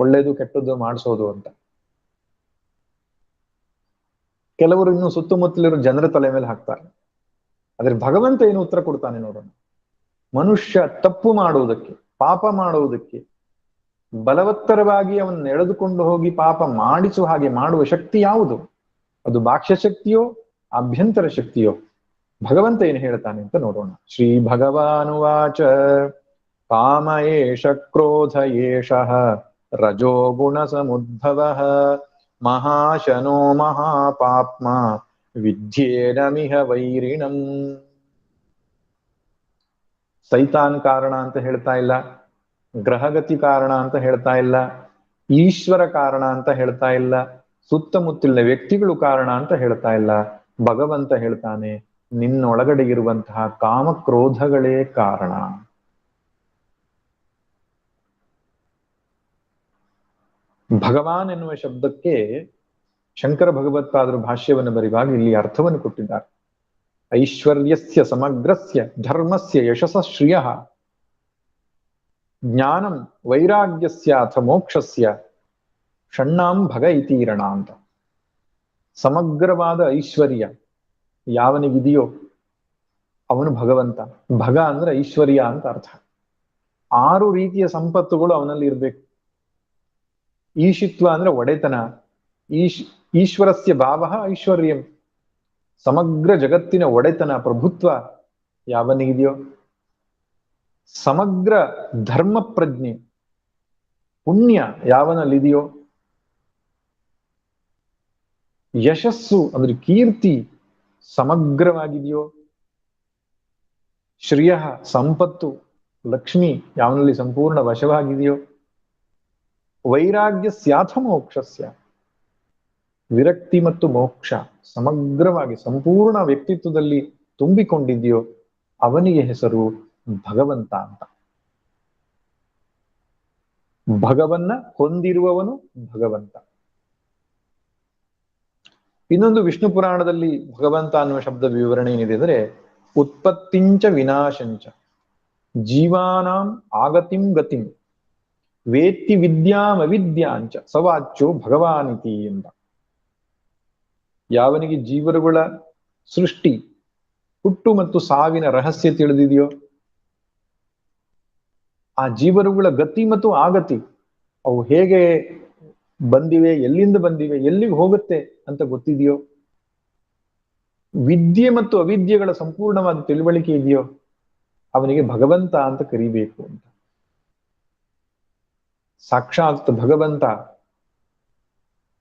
ಒಳ್ಳೇದು ಕೆಟ್ಟದ್ದು ಮಾಡಿಸೋದು ಅಂತ. ಕೆಲವರು ಇನ್ನು ಸುತ್ತಮುತ್ತಲಿರೋ ಜನರ ತಲೆ ಮೇಲೆ ಹಾಕ್ತಾರೆ. ಆದ್ರೆ ಭಗವಂತ ಏನು ಉತ್ತರ ಕೊಡ್ತಾನೆ ನೋಡೋಣ. ಮನುಷ್ಯ ತಪ್ಪು ಮಾಡುವುದಕ್ಕೆ, ಪಾಪ ಮಾಡುವುದಕ್ಕೆ ಬಲವತ್ತರವಾಗಿ ಅವನ್ನ ಎಳೆದುಕೊಂಡು ಹೋಗಿ ಪಾಪ ಮಾಡಿಸುವ ಹಾಗೆ ಮಾಡುವ ಶಕ್ತಿ ಯಾವುದು? ಅದು ಬಾಹ್ಯ ಶಕ್ತಿಯೋ ಆಭ್ಯಂತರ ಶಕ್ತಿಯೋ? ಭಗವಂತ ಏನು ಹೇಳ್ತಾನೆ ಅಂತ ನೋಡೋಣ. ಶ್ರೀ ಭಗವಾನುವಾಚ ಕಾಮ ಏಷ ಕ್ರೋಧ ಏಷಃ ರಜೋ ಗುಣ ಸಮುದ್ಭವಃ ಮಹಾಶನೋ ಮಹಾಪಾಪ್ಮ ವಿದ್ಯೇನಮಿಹ ವೈರಿಣಂ. ಸೈತಾನ್ ಕಾರಣ ಅಂತ ಹೇಳ್ತಾ ಇಲ್ಲ, ಗ್ರಹಗತಿ ಕಾರಣ ಅಂತ ಹೇಳ್ತಾ ಇಲ್ಲ, ಈಶ್ವರ ಕಾರಣ ಅಂತ ಹೇಳ್ತಾ ಇಲ್ಲ, ಸುತ್ತಮುತ್ತಲಿನ ವ್ಯಕ್ತಿಗಳು ಕಾರಣ ಅಂತ ಹೇಳ್ತಾ ಇಲ್ಲ. ಭಗವಂತ ಹೇಳ್ತಾನೆ, ನಿನ್ನೊಳಗಡೆ ಇರುವಂತಹ ಕಾಮಕ್ರೋಧಗಳೇ ಕಾರಣ. ಭಗವಾನ್ ಎನ್ನುವ ಶಬ್ದಕ್ಕೆ ಶಂಕರ ಭಗವತ್ಪಾದರು ಭಾಷ್ಯವನ್ನು ಬರೆಯುವಾಗ ಇಲ್ಲಿ ಅರ್ಥವನ್ನು ಕೊಟ್ಟಿದ್ದಾರೆ. ಐಶ್ವರ್ಯಸ್ಯ ಸಮಗ್ರಸ್ಯ ಧರ್ಮಸ್ಯ ಯಶಸ ಶ್ರಿಯಃ ಜ್ಞಾನಂ ವೈರಾಗ್ಯಸ್ಯ ಅಥ ಮೋಕ್ಷಸ್ಯ ಷಣ್ಣಾಂ ಭಗ ಇತೀರಣ ಅಂತ. ಸಮಗ್ರವಾದ ಐಶ್ವರ್ಯ ಯಾವನಿಗಿದೆಯೋ ಅವನು ಭಗವಂತ. ಭಗ ಅಂದ್ರೆ ಐಶ್ವರ್ಯ ಅಂತ ಅರ್ಥ. 6 ರೀತಿಯ ಸಂಪತ್ತುಗಳು ಅವನಲ್ಲಿ ಇರ್ಬೇಕು. ಈಶಿತ್ವ ಅಂದ್ರೆ ಒಡೆತನ. ಈಶ್ವರಸ್ಯ ಭಾವ ಐಶ್ವರ್ಯಂ. ಸಮಗ್ರ ಜಗತ್ತಿನ ಒಡೆತನ, ಪ್ರಭುತ್ವ ಯಾವನಿಗಿದೆಯೋ, ಸಮಗ್ರ ಧರ್ಮ ಪ್ರಜ್ಞೆ, ಪುಣ್ಯ ಯಾವನಲ್ಲಿದೆಯೋ, ಯಶಸ್ಸು ಅಂದ್ರೆ ಕೀರ್ತಿ ಸಮಗ್ರವಾಗಿದೆಯೋ, ಶ್ರೇಯ ಸಂಪತ್ತು ಲಕ್ಷ್ಮಿ ಯಾವನಲ್ಲಿ ಸಂಪೂರ್ಣ ವಶವಾಗಿದೆಯೋ, ವೈರಾಗ್ಯ ಸ್ಯಾಥ ಮೋಕ್ಷಸ್ಯ ವಿರಕ್ತಿ ಮತ್ತು ಮೋಕ್ಷ ಸಮಗ್ರವಾಗಿ ಸಂಪೂರ್ಣ ವ್ಯಕ್ತಿತ್ವದಲ್ಲಿ ತುಂಬಿಕೊಂಡಿದೆಯೋ ಅವನಿಗೆ ಹೆಸರು ಭಗವಂತ ಅಂತ. ಭಗವನ್ನ ಹೊಂದಿರುವವನು ಭಗವಂತ. ಇನ್ನೊಂದು ವಿಷ್ಣು ಪುರಾಣದಲ್ಲಿ ಭಗವಂತ ಅನ್ನುವ ಶಬ್ದ ವಿವರಣೆ ಏನಿದೆ ಅಂದ್ರೆ ಉತ್ಪತ್ತಿಂಚ ವಿನಾಶಂಚ ಜೀವಾನಾಂ ಆಗತಿಂ ಗತಿಂ ವೇತ್ತಿ ವಿದ್ಯಾಮವಿದ್ಯಾಂಚ ಸವಾಚ್ಯೋ ಭಗವಾನಿತಿ ಎಂದ. ಯಾವನಿಗೆ ಜೀವರುಗಳ ಸೃಷ್ಟಿ, ಹುಟ್ಟು ಮತ್ತು ಸಾವಿನ ರಹಸ್ಯ ತಿಳಿದಿದೆಯೋ, ಆ ಜೀವರುಗಳ ಗತಿ ಮತ್ತು ಆಗತಿ, ಅವು ಹೇಗೆ ಬಂದಿವೆ, ಎಲ್ಲಿಂದ ಬಂದಿವೆ, ಎಲ್ಲಿಗೆ ಹೋಗುತ್ತೆ ಅಂತ ಗೊತ್ತಿದೆಯೋ, ವಿದ್ಯೆ ಮತ್ತು ಅವಿದ್ಯೆಗಳ ಸಂಪೂರ್ಣವಾದ ತಿಳುವಳಿಕೆ ಇದೆಯೋ, ಅವನಿಗೆ ಭಗವಂತ ಅಂತ ಕರಿಬೇಕು ಅಂತ. ಸಾಕ್ಷಾತ್ ಭಗವಂತ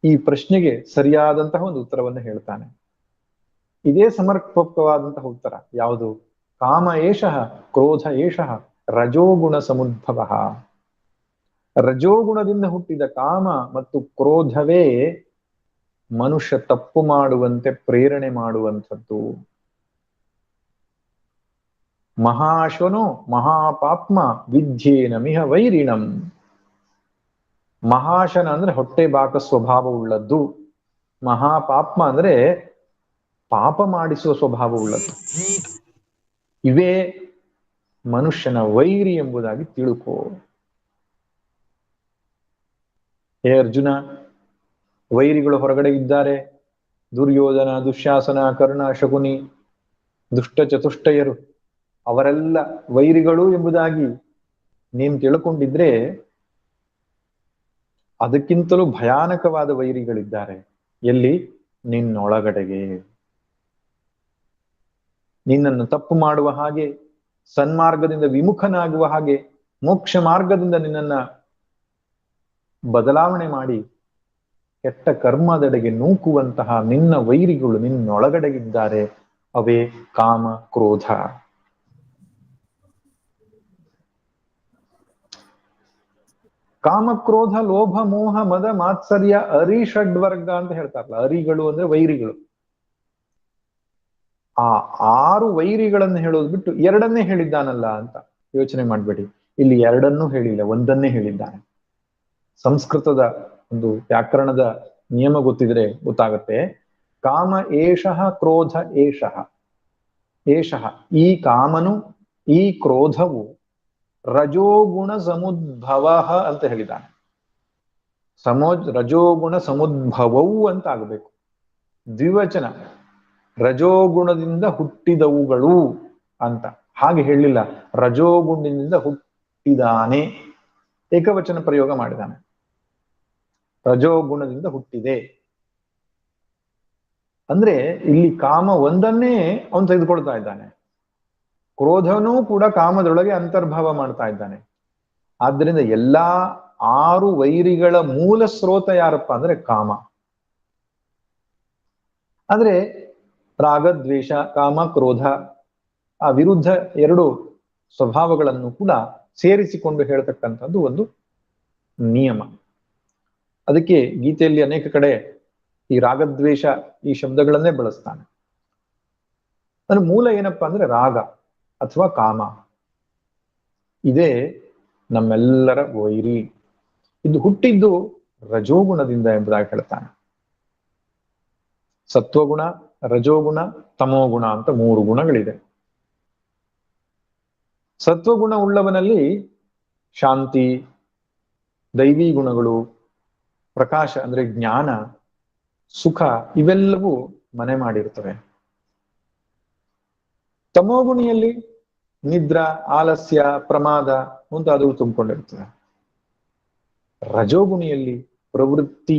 ಈ ಪ್ರಶ್ನೆಗೆ ಸರಿಯಾದಂತಹ ಒಂದು ಉತ್ತರವನ್ನು ಹೇಳ್ತಾನೆ. ಇದೇ ಸಮರ್ಪಕವಾದಂತಹ ಉತ್ತರ. ಯಾವುದು? ಕಾಮ ಏಷಃ ಕ್ರೋಧ ಏಷಃ ರಜೋಗುಣ ಸಮುದ್ಭವ. ರಜೋಗುಣದಿಂದ ಹುಟ್ಟಿದ ಕಾಮ ಮತ್ತು ಕ್ರೋಧವೇ ಮನುಷ್ಯ ತಪ್ಪು ಮಾಡುವಂತೆ ಪ್ರೇರಣೆ ಮಾಡುವಂಥದ್ದು. ಮಹಾಶ್ವನೋ ಮಹಾಪಾಪ್ಮ ವಿದ್ಯೇನಮಿಹ ವೈರಿಣಂ. ಮಹಾಶನ ಅಂದ್ರೆ ಹೊಟ್ಟೆ ಬಾಕ ಸ್ವಭಾವವುಳ್ಳದ್ದು. ಮಹಾಪಾಪ್ಮ ಅಂದ್ರೆ ಪಾಪ ಮಾಡಿಸುವ ಸ್ವಭಾವವುಳ್ಳದ್ದು. ಇವೇ ಮನುಷ್ಯನ ವೈರಿ ಎಂಬುದಾಗಿ ತಿಳುಕೋ. ಹೇ ಅರ್ಜುನ, ವೈರಿಗಳು ಹೊರಗಡೆ ಇದ್ದಾರೆ. ದುರ್ಯೋಧನ, ದುಶ್ಯಾಸನ, ಕರ್ಣ, ಶಕುನಿ, ದುಷ್ಟ ಚತುಷ್ಟಯರು, ಅವರೆಲ್ಲ ವೈರಿಗಳು ಎಂಬುದಾಗಿ ನೀನು ತಿಳ್ಕೊಂಡಿದ್ರೆ ಅದಕ್ಕಿಂತಲೂ ಭಯಾನಕವಾದ ವೈರಿಗಳಿದ್ದಾರೆ. ಎಲ್ಲಿ? ನಿನ್ನೊಳಗಡೆಗೆ. ನಿನ್ನನ್ನು ತಪ್ಪು ಮಾಡುವ ಹಾಗೆ, ಸನ್ಮಾರ್ಗದಿಂದ ವಿಮುಖನಾಗುವ ಹಾಗೆ, ಮೋಕ್ಷ ಮಾರ್ಗದಿಂದ ನಿನ್ನನ್ನ ಬದಲಾವಣೆ ಮಾಡಿ ಕೆಟ್ಟ ಕರ್ಮದೆಡೆಗೆ ನೂಕುವಂತಹ ನಿನ್ನ ವೈರಿಗಳು ನಿನ್ನೊಳಗಡೆಗಿದ್ದಾರೆ. ಅವೇ ಕಾಮ ಕ್ರೋಧ. ಕಾಮ ಕ್ರೋಧ ಲೋಭ ಮೋಹ ಮದ ಮಾತ್ಸರ್ಯ ಅರಿ ಷಡ್ವರ್ಗ ಅಂತ ಹೇಳ್ತಾರಲ್ಲ. ಅರಿಗಳು ಅಂದ್ರೆ ವೈರಿಗಳು. ಆ 6 ವೈರಿಗಳನ್ನು ಹೇಳೋದು ಬಿಟ್ಟು 2 ಹೇಳಿದ್ದಾನಲ್ಲ ಅಂತ ಯೋಚನೆ ಮಾಡ್ಬೇಡಿ. ಇಲ್ಲಿ 2 ಹೇಳಿಲ್ಲ, 1 ಹೇಳಿದ್ದಾನೆ. ಸಂಸ್ಕೃತದ ಒಂದು ವ್ಯಾಕರಣದ ನಿಯಮ ಗೊತ್ತಿದ್ರೆ ಗೊತ್ತಾಗತ್ತೆ. ಕಾಮ ಏಷಃ ಕ್ರೋಧ ಏಷಃ. ಏಷಃ ಈ ಕಾಮನು, ಈ ಕ್ರೋಧವು ರಜೋಗುಣ ಸಮುದ್ಭವ ಅಂತ ಹೇಳಿದ್ದಾನೆ. ರಜೋಗುಣ ಸಮುದ್ಭವವು ಅಂತ ಆಗಬೇಕು. ದ್ವಿವಚನ, ರಜೋಗುಣದಿಂದ ಹುಟ್ಟಿದವುಗಳು ಅಂತ. ಹಾಗೆ ಹೇಳಿಲ್ಲ, ರಜೋಗುಣದಿಂದ ಹುಟ್ಟಿದಾನೆ, ಏಕವಚನ ಪ್ರಯೋಗ ಮಾಡಿದಾನೆ. ರಜೋಗುಣದಿಂದ ಹುಟ್ಟಿದೆ ಅಂದ್ರೆ ಇಲ್ಲಿ ಕಾಮ ಒಂದನ್ನೇ ಅವನು ತೆಗೆದುಕೊಳ್ತಾ ಇದ್ದಾನೆ. ಕ್ರೋಧನೂ ಕೂಡ ಕಾಮದೊಳಗೆ ಅಂತರ್ಭಾವ ಮಾಡ್ತಾ ಇದ್ದಾನೆ. ಆದ್ದರಿಂದ ಎಲ್ಲಾ 6 ವೈರಿಗಳ ಮೂಲ ಸ್ರೋತ ಯಾರಪ್ಪ ಅಂದ್ರೆ ಕಾಮ. ಆದ್ರೆ ರಾಗ, ದ್ವೇಷ, ಕಾಮ, ಕ್ರೋಧ ಆ ವಿರುದ್ಧ 2 ಸ್ವಭಾವಗಳನ್ನು ಕೂಡ ಸೇರಿಸಿಕೊಂಡು ಹೇಳ್ತಕ್ಕಂಥದ್ದು ಒಂದು ನಿಯಮ. ಅದಕ್ಕೆ ಗೀತೆಯಲ್ಲಿ ಅನೇಕ ಕಡೆ ಈ ರಾಗದ್ವೇಷ ಈ ಶಬ್ದಗಳನ್ನೇ ಬಳಸ್ತಾನೆ. ಅದ್ರ ಮೂಲ ಏನಪ್ಪಾ ಅಂದ್ರೆ ರಾಗ ಅಥವಾ ಕಾಮ. ಇದೇ ನಮ್ಮೆಲ್ಲರ ವೈರಿ. ಇದು ಹುಟ್ಟಿದ್ದು ರಜೋಗುಣದಿಂದ ಎಂಬುದಾಗಿ ಹೇಳ್ತಾನೆ. ಸತ್ವಗುಣ, ರಜೋಗುಣ, ತಮೋಗುಣ ಅಂತ 3 ಗುಣಗಳಿದೆ. ಸತ್ವಗುಣ ಉಳ್ಳವನಲ್ಲಿ ಶಾಂತಿ, ದೈವಿ ಗುಣಗಳು, ಪ್ರಕಾಶ ಅಂದ್ರೆ ಜ್ಞಾನ, ಸುಖ ಇವೆಲ್ಲವೂ ಮನೆ ಮಾಡಿರ್ತವೆ. ತಮೋಗುಣಿಯಲ್ಲಿ ನಿದ್ರಾ, ಆಲಸ್ಯ, ಪ್ರಮಾದ ಮುಂತಾದವು ತುಂಬಿಕೊಂಡಿರ್ತವೆ. ರಜೋಗುಣಿಯಲ್ಲಿ ಪ್ರವೃತ್ತಿ,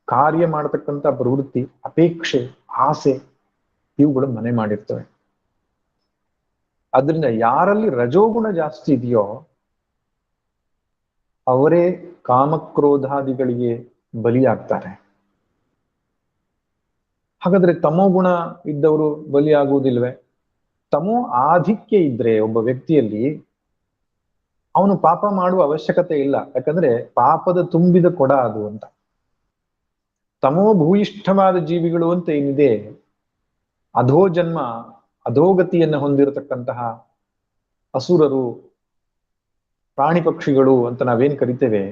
ಕಾರ್ಯ ಮಾಡತಕ್ಕಂಥ ಪ್ರವೃತ್ತಿ, ಅಪೇಕ್ಷೆ, ಆಸೆ ಇವುಗಳು ಮನೆ ಮಾಡಿರ್ತವೆ. ಆದ್ರಿಂದ ಯಾರಲ್ಲಿ ರಜೋಗುಣ ಜಾಸ್ತಿ ಇದೆಯೋ ಅವರೇ ಕಾಮಕ್ರೋಧಾದಿಗಳಿಗೆ ಬಲಿಯಾಗ್ತಾರೆ. ಹಾಗಾದ್ರೆ ತಮೋಗುಣ ಇದ್ದವರು ಬಲಿಯಾಗುವುದಿಲ್ವೇ? ತಮೋ ಆಧಿಕ್ಯ ಇದ್ರೆ ಒಬ್ಬ ವ್ಯಕ್ತಿಯಲ್ಲಿ ಅವನು ಪಾಪ ಮಾಡುವ ಅವಶ್ಯಕತೆ ಇಲ್ಲ. ಯಾಕಂದ್ರೆ ಪಾಪದ ತುಂಬಿದ ಕೊಡ ಅದು ಅಂತ. ತಮೋ ಭೂಯಿಷ್ಠವಾದ ಜೀವಿಗಳು ಅಂತ ಏನಿದೆ, ಅಧೋ ಜನ್ಮ, ಅಧೋಗತಿಯನ್ನು ಹೊಂದಿರತಕ್ಕಂತಹ ಅಸುರರು, ಪ್ರಾಣಿ ಪಕ್ಷಿಗಳು ಅಂತ ನಾವೇನ್ ಕರಿತೇವೆ,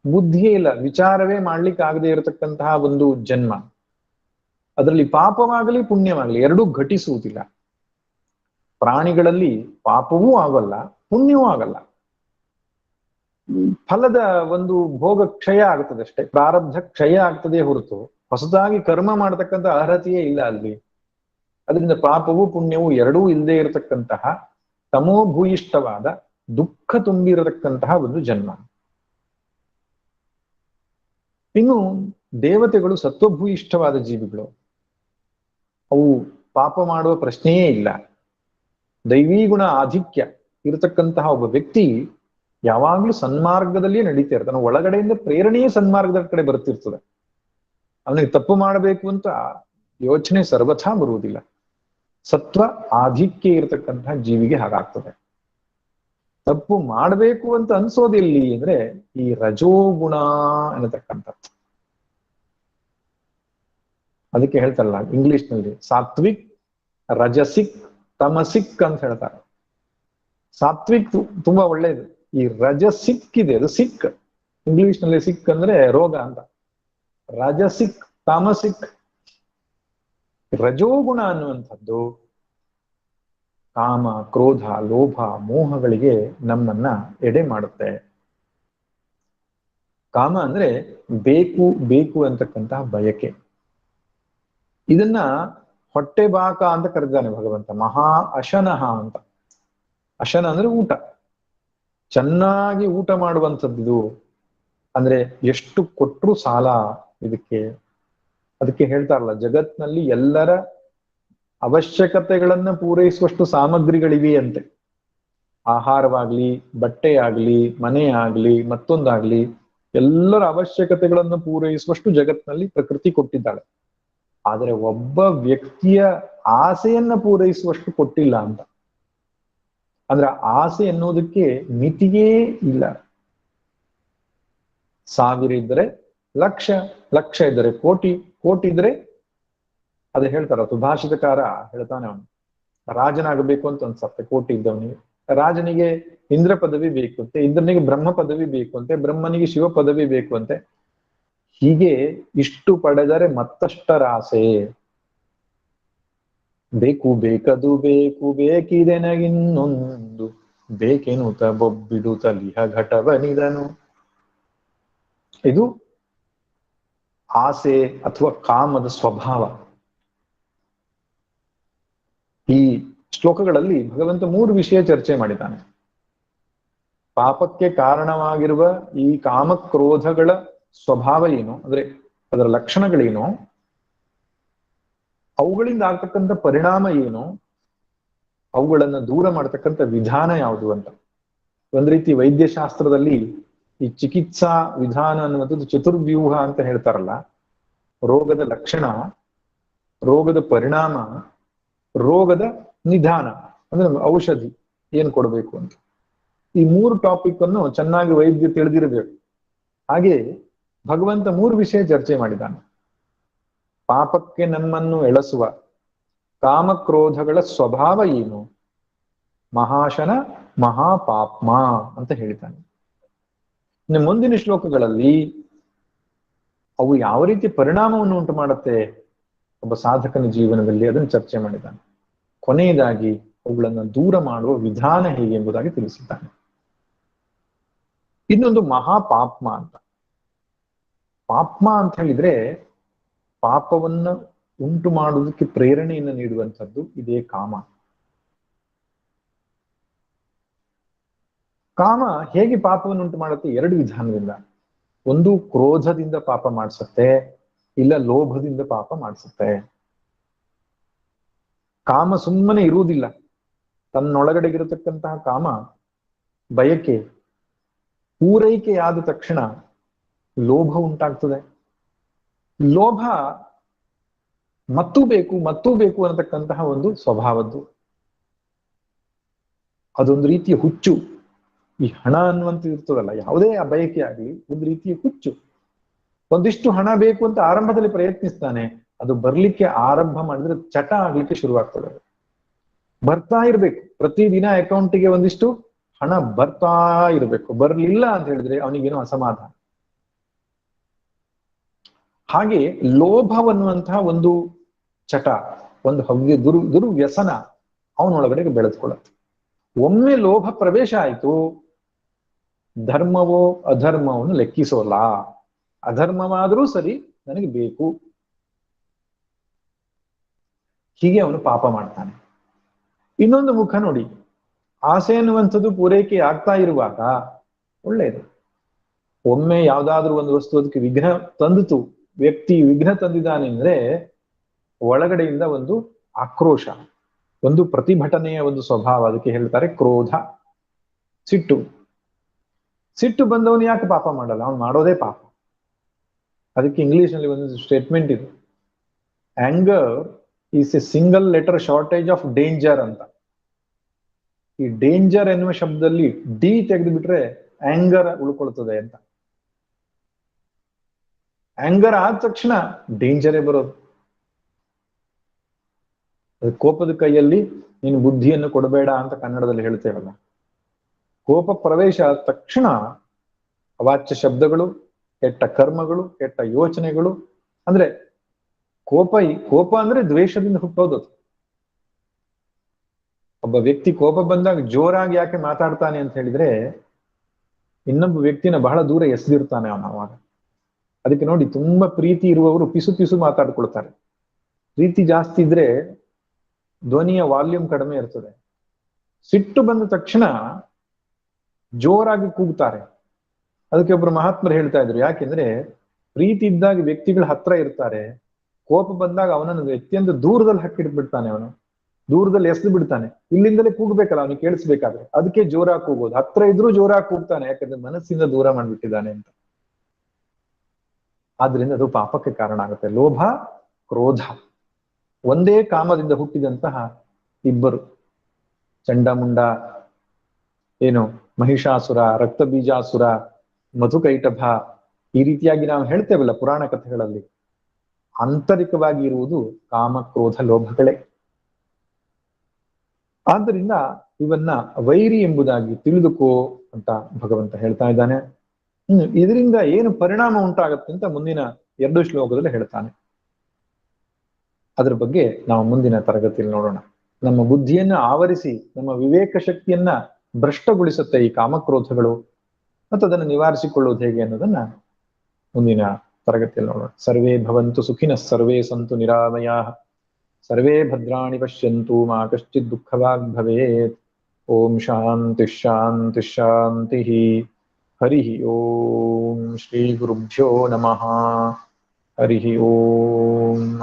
ಬುದ್ಧಿಯೇ ಇಲ್ಲ, ವಿಚಾರವೇ ಮಾಡ್ಲಿಕ್ಕೆ ಆಗದೆ ಇರತಕ್ಕಂತಹ ಒಂದು ಜನ್ಮ. ಅದರಲ್ಲಿ ಪಾಪವಾಗಲಿ ಪುಣ್ಯವಾಗಲಿ ಎರಡೂ ಘಟಿಸುವುದಿಲ್ಲ. ಪ್ರಾಣಿಗಳಲ್ಲಿ ಪಾಪವೂ ಆಗಲ್ಲ, ಪುಣ್ಯವೂ ಆಗಲ್ಲ. ಫಲದ ಒಂದು ಭೋಗ ಕ್ಷಯ ಆಗ್ತದೆ ಅಷ್ಟೇ, ಪ್ರಾರಬ್ಧ ಕ್ಷಯ ಆಗ್ತದೆ ಹೊರತು ಹೊಸದಾಗಿ ಕರ್ಮ ಮಾಡತಕ್ಕಂಥ ಅರ್ಹತೆಯೇ ಇಲ್ಲ ಅಲ್ಲಿ. ಅದರಿಂದ ಪಾಪವೂ ಪುಣ್ಯವೂ ಎರಡೂ ಇಲ್ಲದೆ ಇರತಕ್ಕಂತಹ ತಮೋಭೂಯಿಷ್ಠವಾದ ದುಃಖ ತುಂಬಿರತಕ್ಕಂತಹ ಒಂದು ಜನ್ಮ. ಇನ್ನು ದೇವತೆಗಳು ಸತ್ವಭೂಯಿಷ್ಠವಾದ ಜೀವಿಗಳು. ಅವು ಪಾಪ ಮಾಡುವ ಪ್ರಶ್ನೆಯೇ ಇಲ್ಲ. ದೈವೀ ಗುಣ ಆಧಿಕ್ಯ ಇರತಕ್ಕಂತಹ ಒಬ್ಬ ವ್ಯಕ್ತಿ ಯಾವಾಗ್ಲೂ ಸನ್ಮಾರ್ಗದಲ್ಲಿಯೇ ನಡೀತಾ ಇರ್ತಾನೆ. ಒಳಗಡೆಯಿಂದ ಪ್ರೇರಣೆಯೇ ಸನ್ಮಾರ್ಗದ ಕಡೆ ಬರ್ತಿರ್ತದೆ. ಅವನಿಗೆ ತಪ್ಪು ಮಾಡಬೇಕು ಅಂತ ಯೋಚನೆ ಸರ್ವಥಾ ಬರುವುದಿಲ್ಲ. ಸತ್ವ ಆಧಿಕ್ಯ ಇರತಕ್ಕಂತಹ ಜೀವಿಗೆ ಹಾಗಾಗ್ತದೆ. ತಪ್ಪು ಮಾಡಬೇಕು ಅಂತ ಅನ್ಸೋದೆಲ್ಲಿ ಅಂದ್ರೆ ಈ ರಜೋಗುಣ ಅನ್ನತಕ್ಕಂಥದ್ದು. ಅದಕ್ಕೆ ಹೇಳ್ತಾರಲ್ಲ ಇಂಗ್ಲಿಷ್ ನಲ್ಲಿ ಸಾತ್ವಿಕ್, ರಜಸಿಕ್, ತಮಸಿಕ್ ಅಂತ ಹೇಳ್ತಾರೆ. ಸಾತ್ವಿಕ್ ತುಂಬಾ ಒಳ್ಳೇದು. ಈ ರಜಸಿಕ್ ಇದೆ, ಅದು ಸಿಕ್, ಇಂಗ್ಲಿಷ್ ನಲ್ಲಿ ಸಿಕ್ ಅಂದ್ರೆ ರೋಗ ಅಂತ. ರಜಸಿಕ್, ತಾಮಸಿಕ್. ರಜೋಗುಣ ಅನ್ನುವಂಥದ್ದು ಕಾಮ, ಕ್ರೋಧ, ಲೋಭ, ಮೋಹಗಳಿಗೆ ನಮ್ಮನ್ನ ಎಡೆ ಮಾಡುತ್ತೆ. ಕಾಮ ಅಂದ್ರೆ ಬೇಕು ಬೇಕು ಅಂತಕ್ಕಂತಹ ಬಯಕೆ. ಇದನ್ನ ಹೊಟ್ಟೆ ಬಾಕ ಅಂತ ಕರೆದಿದ್ದಾನೆ ಭಗವಂತ. ಮಹಾ ಅಶನಃ ಅಂತ. ಅಶನ ಅಂದ್ರೆ ಊಟ, ಚೆನ್ನಾಗಿ ಊಟ ಮಾಡುವಂಥದ್ದು. ಅಂದ್ರೆ ಎಷ್ಟು ಕೊಟ್ರು ಸಾಲ ಇದಕ್ಕೆ. ಅದಕ್ಕೆ ಹೇಳ್ತಾರಲ್ಲ, ಜಗತ್ನಲ್ಲಿ ಎಲ್ಲರ ಅವಶ್ಯಕತೆಗಳನ್ನ ಪೂರೈಸುವಷ್ಟು ಸಾಮಗ್ರಿಗಳಿವೆ ಅಂತೆ. ಆಹಾರವಾಗ್ಲಿ, ಬಟ್ಟೆ ಆಗ್ಲಿ, ಮನೆ ಆಗ್ಲಿ, ಮತ್ತೊಂದಾಗ್ಲಿ, ಎಲ್ಲರ ಅವಶ್ಯಕತೆಗಳನ್ನು ಪೂರೈಸುವಷ್ಟು ಜಗತ್ನಲ್ಲಿ ಪ್ರಕೃತಿ ಕೊಟ್ಟಿದ್ದಾಳೆ. ಆದರೆ ಒಬ್ಬ ವ್ಯಕ್ತಿಯ ಆಸೆಯನ್ನ ಪೂರೈಸುವಷ್ಟು ಕೊಟ್ಟಿಲ್ಲ ಅಂತ. ಅಂದ್ರೆ ಆಸೆ ಎನ್ನುವುದಕ್ಕೆ ಮಿತಿಯೇ ಇಲ್ಲ. 1000 ಇದ್ರೆ ಲಕ್ಷ, ಲಕ್ಷ ಇದ್ದರೆ ಕೋಟಿ, ಕೋಟಿ ಇದ್ರೆ ಅದೇ ಹೇಳ್ತಾರ ಸುಭಾಷಿತಕಾರ ಹೇಳ್ತಾನೆ, ಅವನು ರಾಜನಾಗಬೇಕು ಅಂತ ಅನ್ಸತ್ತೆ ಕೋಟಿ ಇದ್ದವನಿಗೆ. ರಾಜನಿಗೆ ಇಂದ್ರ ಪದವಿ ಬೇಕು ಅಂತೆ, ಇಂದ್ರನಿಗೆ ಬ್ರಹ್ಮ ಪದವಿ ಬೇಕು ಅಂತೆ, ಬ್ರಹ್ಮನಿಗೆ ಶಿವ ಪದವಿ ಬೇಕು ಅಂತೆ. ಹೀಗೆ ಇಷ್ಟು ಪಡೆದರೆ ಮತ್ತಷ್ಟರ ಆಸೆ. ಬೇಕು ಬೇಕದು ಬೇಕು ಬೇಕಿದೆ ನಗಿನ್ನೊಂದು ಬೇಕೆನುತ ಬೊಬ್ಬಿಡುತ್ತ ಲಿಹ ಘಟವನಿದನು. ಇದು ಆಸೆ ಅಥವಾ ಕಾಮದ ಸ್ವಭಾವ. ಈ ಶ್ಲೋಕಗಳಲ್ಲಿ ಭಗವಂತ 3 ವಿಷಯ ಚರ್ಚೆ ಮಾಡಿದ್ದಾನೆ. ಪಾಪಕ್ಕೆ ಕಾರಣವಾಗಿರುವ ಈ ಕಾಮಕ್ರೋಧಗಳ ಸ್ವಭಾವ ಏನು, ಅಂದ್ರೆ ಅದರ ಲಕ್ಷಣಗಳೇನು, ಅವುಗಳಿಂದ ಆಗ್ತಕ್ಕಂಥ ಪರಿಣಾಮ ಏನು, ಅವುಗಳನ್ನ ದೂರ ಮಾಡ್ತಕ್ಕಂಥ ವಿಧಾನ ಯಾವುದು ಅಂತ. ಒಂದ್ ರೀತಿ ವೈದ್ಯಶಾಸ್ತ್ರದಲ್ಲಿ ಈ ಚಿಕಿತ್ಸಾ ವಿಧಾನ ಅನ್ನುವಂಥದ್ದು ಚತುರ್ವ್ಯೂಹ ಅಂತ ಹೇಳ್ತಾರಲ್ಲ. ರೋಗದ ಲಕ್ಷಣ, ರೋಗದ ಪರಿಣಾಮ, ರೋಗದ ನಿಧಾನ, ಅಂದ್ರೆ ಔಷಧಿ ಏನ್ ಕೊಡಬೇಕು ಅಂತ. ಈ 3 ಟಾಪಿಕ್ ಅನ್ನು ಚೆನ್ನಾಗಿ ವೈದ್ಯ ತಿಳಿದಿರಬೇಕು. ಹಾಗೆ ಭಗವಂತ 3 ವಿಷಯ ಚರ್ಚೆ ಮಾಡಿದ್ದಾನೆ. ಪಾಪಕ್ಕೆ ನಮ್ಮನ್ನು ಎಳಸುವ ಕಾಮಕ್ರೋಧಗಳ ಸ್ವಭಾವ ಏನು, ಮಹಾಶನ ಮಹಾಪಾಪ್ಮ ಅಂತ ಹೇಳ್ತಾನೆ. ಇನ್ನು ಮುಂದಿನ ಶ್ಲೋಕಗಳಲ್ಲಿ ಅವು ಯಾವ ರೀತಿ ಪರಿಣಾಮವನ್ನು ಉಂಟು ಮಾಡುತ್ತೆ ಒಬ್ಬ ಸಾಧಕನ ಜೀವನದಲ್ಲಿ, ಅದನ್ನು ಚರ್ಚೆ ಮಾಡಿದ್ದಾನೆ. ಕೊನೆಯದಾಗಿ ಅವುಗಳನ್ನು ದೂರ ಮಾಡುವ ವಿಧಾನ ಹೇಗೆ ಎಂಬುದಾಗಿ ತಿಳಿಸಿದ್ದಾನೆ. ಇನ್ನೊಂದು ಮಹಾಪಾಪ್ಮ ಅಂತ. ಪಾಪ್ಮ ಅಂತ ಹೇಳಿದ್ರೆ ಪಾಪವನ್ನ ಉಂಟು ಮಾಡುವುದಕ್ಕೆ ಪ್ರೇರಣೆಯನ್ನು ನೀಡುವಂಥದ್ದು ಇದೇ ಕಾಮ. ಕಾಮ ಹೇಗೆ ಪಾಪವನ್ನು ಉಂಟು ಮಾಡುತ್ತೆ? 2 ವಿಧಾನದಿಂದ. ಒಂದು ಕ್ರೋಧದಿಂದ ಪಾಪ ಮಾಡಿಸುತ್ತೆ, ಇಲ್ಲ ಲೋಭದಿಂದ ಪಾಪ ಮಾಡಿಸುತ್ತೆ. ಕಾಮ ಸುಮ್ಮನೆ ಇರುವುದಿಲ್ಲ. ತನ್ನೊಳಗಡೆಗಿರತಕ್ಕಂತಹ ಕಾಮ ಬಯಕೆ ಪೂರೈಕೆಯಾದ ತಕ್ಷಣ ಲೋಭ ಉಂಟಾಗ್ತದೆ. ಲೋಭ ಮತ್ತೂ ಬೇಕು ಅನ್ನತಕ್ಕಂತಹ ಒಂದು ಸ್ವಭಾವದ್ದು. ಅದೊಂದು ರೀತಿಯ ಹುಚ್ಚು. ಈ ಹಣ ಅನ್ನುವಂತ ಇರ್ತದಲ್ಲ, ಯಾವುದೇ ಆ ಬಯಕೆ ಆಗ್ಲಿ ಒಂದು ರೀತಿಯ ಹುಚ್ಚು. ಒಂದಿಷ್ಟು ಹಣ ಬೇಕು ಅಂತ ಆರಂಭದಲ್ಲಿ ಪ್ರಯತ್ನಿಸ್ತಾನೆ, ಅದು ಬರ್ಲಿಕ್ಕೆ ಆರಂಭ ಮಾಡಿದ್ರೆ ಚಟ ಆಗ್ಲಿಕ್ಕೆ ಶುರುವಾಗ್ತದೆ. ಬರ್ತಾ ಇರ್ಬೇಕು, ಪ್ರತಿದಿನ ಅಕೌಂಟಿಗೆ ಒಂದಿಷ್ಟು ಹಣ ಬರ್ತಾ ಇರಬೇಕು. ಬರ್ಲಿಲ್ಲ ಅಂತ ಹೇಳಿದ್ರೆ ಅವನಿಗೇನೋ ಅಸಮಾಧಾನ. ಹಾಗೆ ಲೋಭವನ್ನುವಂತಹ ಒಂದು ಚಟ, ಒಂದು ಹವ್ಯ ದುರ್ವ್ಯಸನ ಅವನೊಳಗಡೆಗೆ ಬೆಳೆದುಕೊಳ್ಳುತ್ತೆ. ಒಮ್ಮೆ ಲೋಭ ಪ್ರವೇಶ ಆಯ್ತು, ಧರ್ಮವೋ ಅಧರ್ಮವನ್ನು ಲೆಕ್ಕಿಸೋಲ್ಲ. ಅಧರ್ಮವಾದರೂ ಸರಿ ನನಗೆ ಬೇಕು, ಹೀಗೆ ಅವನು ಪಾಪ ಮಾಡ್ತಾನೆ. ಇನ್ನೊಂದು ಮುಖ ನೋಡಿ, ಆಸೆ ಅನ್ನುವಂಥದ್ದು ಪೂರೈಕೆ ಆಗ್ತಾ ಇರುವಾಗ ಒಳ್ಳೆಯದು. ಒಮ್ಮೆ ಯಾವ್ದಾದ್ರೂ ಒಂದು ವಸ್ತು ಅದಕ್ಕೆ ವಿಘ್ನ ತಂದಿತು, ವ್ಯಕ್ತಿ ವಿಘ್ನ ತಂದಿದ್ದಾನೆ ಅಂದ್ರೆ ಒಳಗಡೆಯಿಂದ ಒಂದು ಆಕ್ರೋಶ, ಒಂದು ಪ್ರತಿಭಟನೆಯ ಒಂದು ಸ್ವಭಾವ, ಅದಕ್ಕೆ ಹೇಳ್ತಾರೆ ಕ್ರೋಧ, ಸಿಟ್ಟು. ಸಿಟ್ಟು ಬಂದವನು ಯಾಕೆ ಪಾಪ ಮಾಡಲ್ಲ? ಅವನು ಮಾಡೋದೇ ಪಾಪ. ಅದಕ್ಕೆ ಇಂಗ್ಲಿಷ್ ನಲ್ಲಿ ಒಂದು ಸ್ಟೇಟ್ಮೆಂಟ್ ಇದೆ, anger is A single letter shortage of danger ಅಂತ. ಈ ಡೇಂಜರ್ ಎನ್ನುವ ಶಬ್ದದಲ್ಲಿ ಡಿ ತೆಗೆದು ಬಿಟ್ರೆ ಆಂಗರ್ ಉಳ್ಕೊಳ್ತದೆ ಅಂತ. ಆಂಗರ್ ಆದ ತಕ್ಷಣ ಡೇಂಜರೇ ಬರೋದು. ಕೋಪದ ಕೈಯಲ್ಲಿ ನೀನು ಬುದ್ಧಿಯನ್ನು ಕೊಡಬೇಡ ಅಂತ ಕನ್ನಡದಲ್ಲಿ ಹೇಳ್ತೇವಲ್ಲ. ಕೋಪ ಪ್ರವೇಶ ಆದ ತಕ್ಷಣ ಅವಾಚ್ಯ ಶಬ್ದಗಳು, ಕೆಟ್ಟ ಕರ್ಮಗಳು, ಕೆಟ್ಟ ಯೋಚನೆಗಳು. ಅಂದ್ರೆ ಕೋಪ ಅಂದ್ರೆ ದ್ವೇಷದಿಂದ ಹುಟ್ಟೋದು. ಒಬ್ಬ ವ್ಯಕ್ತಿ ಕೋಪ ಬಂದಾಗ ಜೋರಾಗಿ ಯಾಕೆ ಮಾತಾಡ್ತಾನೆ ಅಂತ ಹೇಳಿದ್ರೆ ಇನ್ನೊಬ್ಬ ವ್ಯಕ್ತಿನ ಬಹಳ ದೂರ ಎಸೆದಿರ್ತಾನೆ ಅವನು ಅವಾಗ. ಅದಕ್ಕೆ ನೋಡಿ, ತುಂಬಾ ಪ್ರೀತಿ ಇರುವವರು ಪಿಸು ಪಿಸು ಮಾತಾಡ್ಕೊಳ್ತಾರೆ. ಪ್ರೀತಿ ಜಾಸ್ತಿ ಇದ್ರೆ ಧ್ವನಿಯ ವಾಲ್ಯೂಮ್ ಕಡಿಮೆ ಇರ್ತದೆ. ಸಿಟ್ಟು ಬಂದ ತಕ್ಷಣ ಜೋರಾಗಿ ಕೂಗ್ತಾರೆ. ಅದಕ್ಕೆ ಒಬ್ರು ಮಹಾತ್ಮರು ಹೇಳ್ತಾ ಇದ್ರು, ಯಾಕೆಂದ್ರೆ ಪ್ರೀತಿ ಇದ್ದಾಗ ವ್ಯಕ್ತಿಗಳ ಹತ್ರ ಇರ್ತಾರೆ, ಕೋಪ ಬಂದಾಗ ಅವನನ್ನು ವ್ಯಕ್ತಿಯಿಂದ ದೂರದಲ್ಲಿ ಹಾಕಿಡ್ಬಿಡ್ತಾನೆ. ಅವನು ದೂರದಲ್ಲಿ ಎಸೆದು ಬಿಡ್ತಾನೆ. ಇಲ್ಲಿಂದಲೇ ಕೂಗ್ಬೇಕಲ್ಲ ಅವನಿಗೆ ಕೇಳಿಸ್ಬೇಕಾದ್ರೆ, ಅದಕ್ಕೆ ಜೋರಾಗಿ ಕೂಗೋದು. ಹತ್ರ ಇದ್ರೂ ಜೋರಾಗಿ ಕೂಗ್ತಾನೆ, ಯಾಕಂದ್ರೆ ಮನಸ್ಸಿಂದ ದೂರ ಮಾಡ್ಬಿಟ್ಟಿದ್ದಾನೆ ಅಂತ. ಆದ್ರಿಂದ ಅದು ಪಾಪಕ್ಕೆ ಕಾರಣ ಆಗುತ್ತೆ. ಲೋಭ, ಕ್ರೋಧ ಒಂದೇ ಕಾಮದಿಂದ ಹುಟ್ಟಿದಂತಹ ಇಬ್ಬರು, ಚಂಡಮುಂಡ, ಏನು ಮಹಿಷಾಸುರ, ರಕ್ತಬೀಜಾಸುರ, ಮಧುಕೈಟಭ, ಈ ರೀತಿಯಾಗಿ ನಾವು ಹೇಳ್ತೇವಲ್ಲ ಪುರಾಣ ಕಥೆಗಳಲ್ಲಿ. ಆಂತರಿಕವಾಗಿ ಇರುವುದು ಕಾಮ, ಕ್ರೋಧ, ಲೋಭಗಳೇ. ಆದ್ದರಿಂದ ಇವನ್ನ ವೈರಿ ಎಂಬುದಾಗಿ ತಿಳಿದುಕೋ ಅಂತ ಭಗವಂತ ಹೇಳ್ತಾ ಇದ್ದಾನೆ. ಇದರಿಂದ ಏನು ಪರಿಣಾಮ ಉಂಟಾಗತ್ತೆ ಅಂತ ಮುಂದಿನ 2 ಶ್ಲೋಕದಲ್ಲಿ ಹೇಳ್ತಾನೆ. ಅದರ ಬಗ್ಗೆ ನಾವು ಮುಂದಿನ ತರಗತಿಯಲ್ಲಿ ನೋಡೋಣ. ನಮ್ಮ ಬುದ್ಧಿಯನ್ನ ಆವರಿಸಿ ನಮ್ಮ ವಿವೇಕ ಶಕ್ತಿಯನ್ನ ಭ್ರಷ್ಟಗೊಳಿಸುತ್ತೆ ಈ ಕಾಮಕ್ರೋಧಗಳು, ಮತ್ತು ಅದನ್ನು ನಿವಾರಿಸಿಕೊಳ್ಳುವುದು ಹೇಗೆ ಅನ್ನೋದನ್ನ ಮುಂದಿನ ತರಗತಿಯಲ್ಲಿ ನೋಡೋಣ. ಸರ್ವೇ ಭವಂತು ಸುಖಿನಃ, ಸರ್ವೇ ಸಂತು ನಿರಾಮಯಾಃ, ಸರ್ವೇ ಭದ್ರಾಣಿ ಪಶ್ಯಂತು, ಮಾ ಕಶ್ಚಿತ್ ದುಃಖವಾಗ್ ಭವೇತ್. ಓಂ ಶಾಂತಿ ಶಾಂತಿ ಶಾಂತಿ. ಹರಿ ಓಂ ಶ್ರೀ ಗುರುಭ್ಯೋ ನಮಃ. ಹರಿ ಓಂ.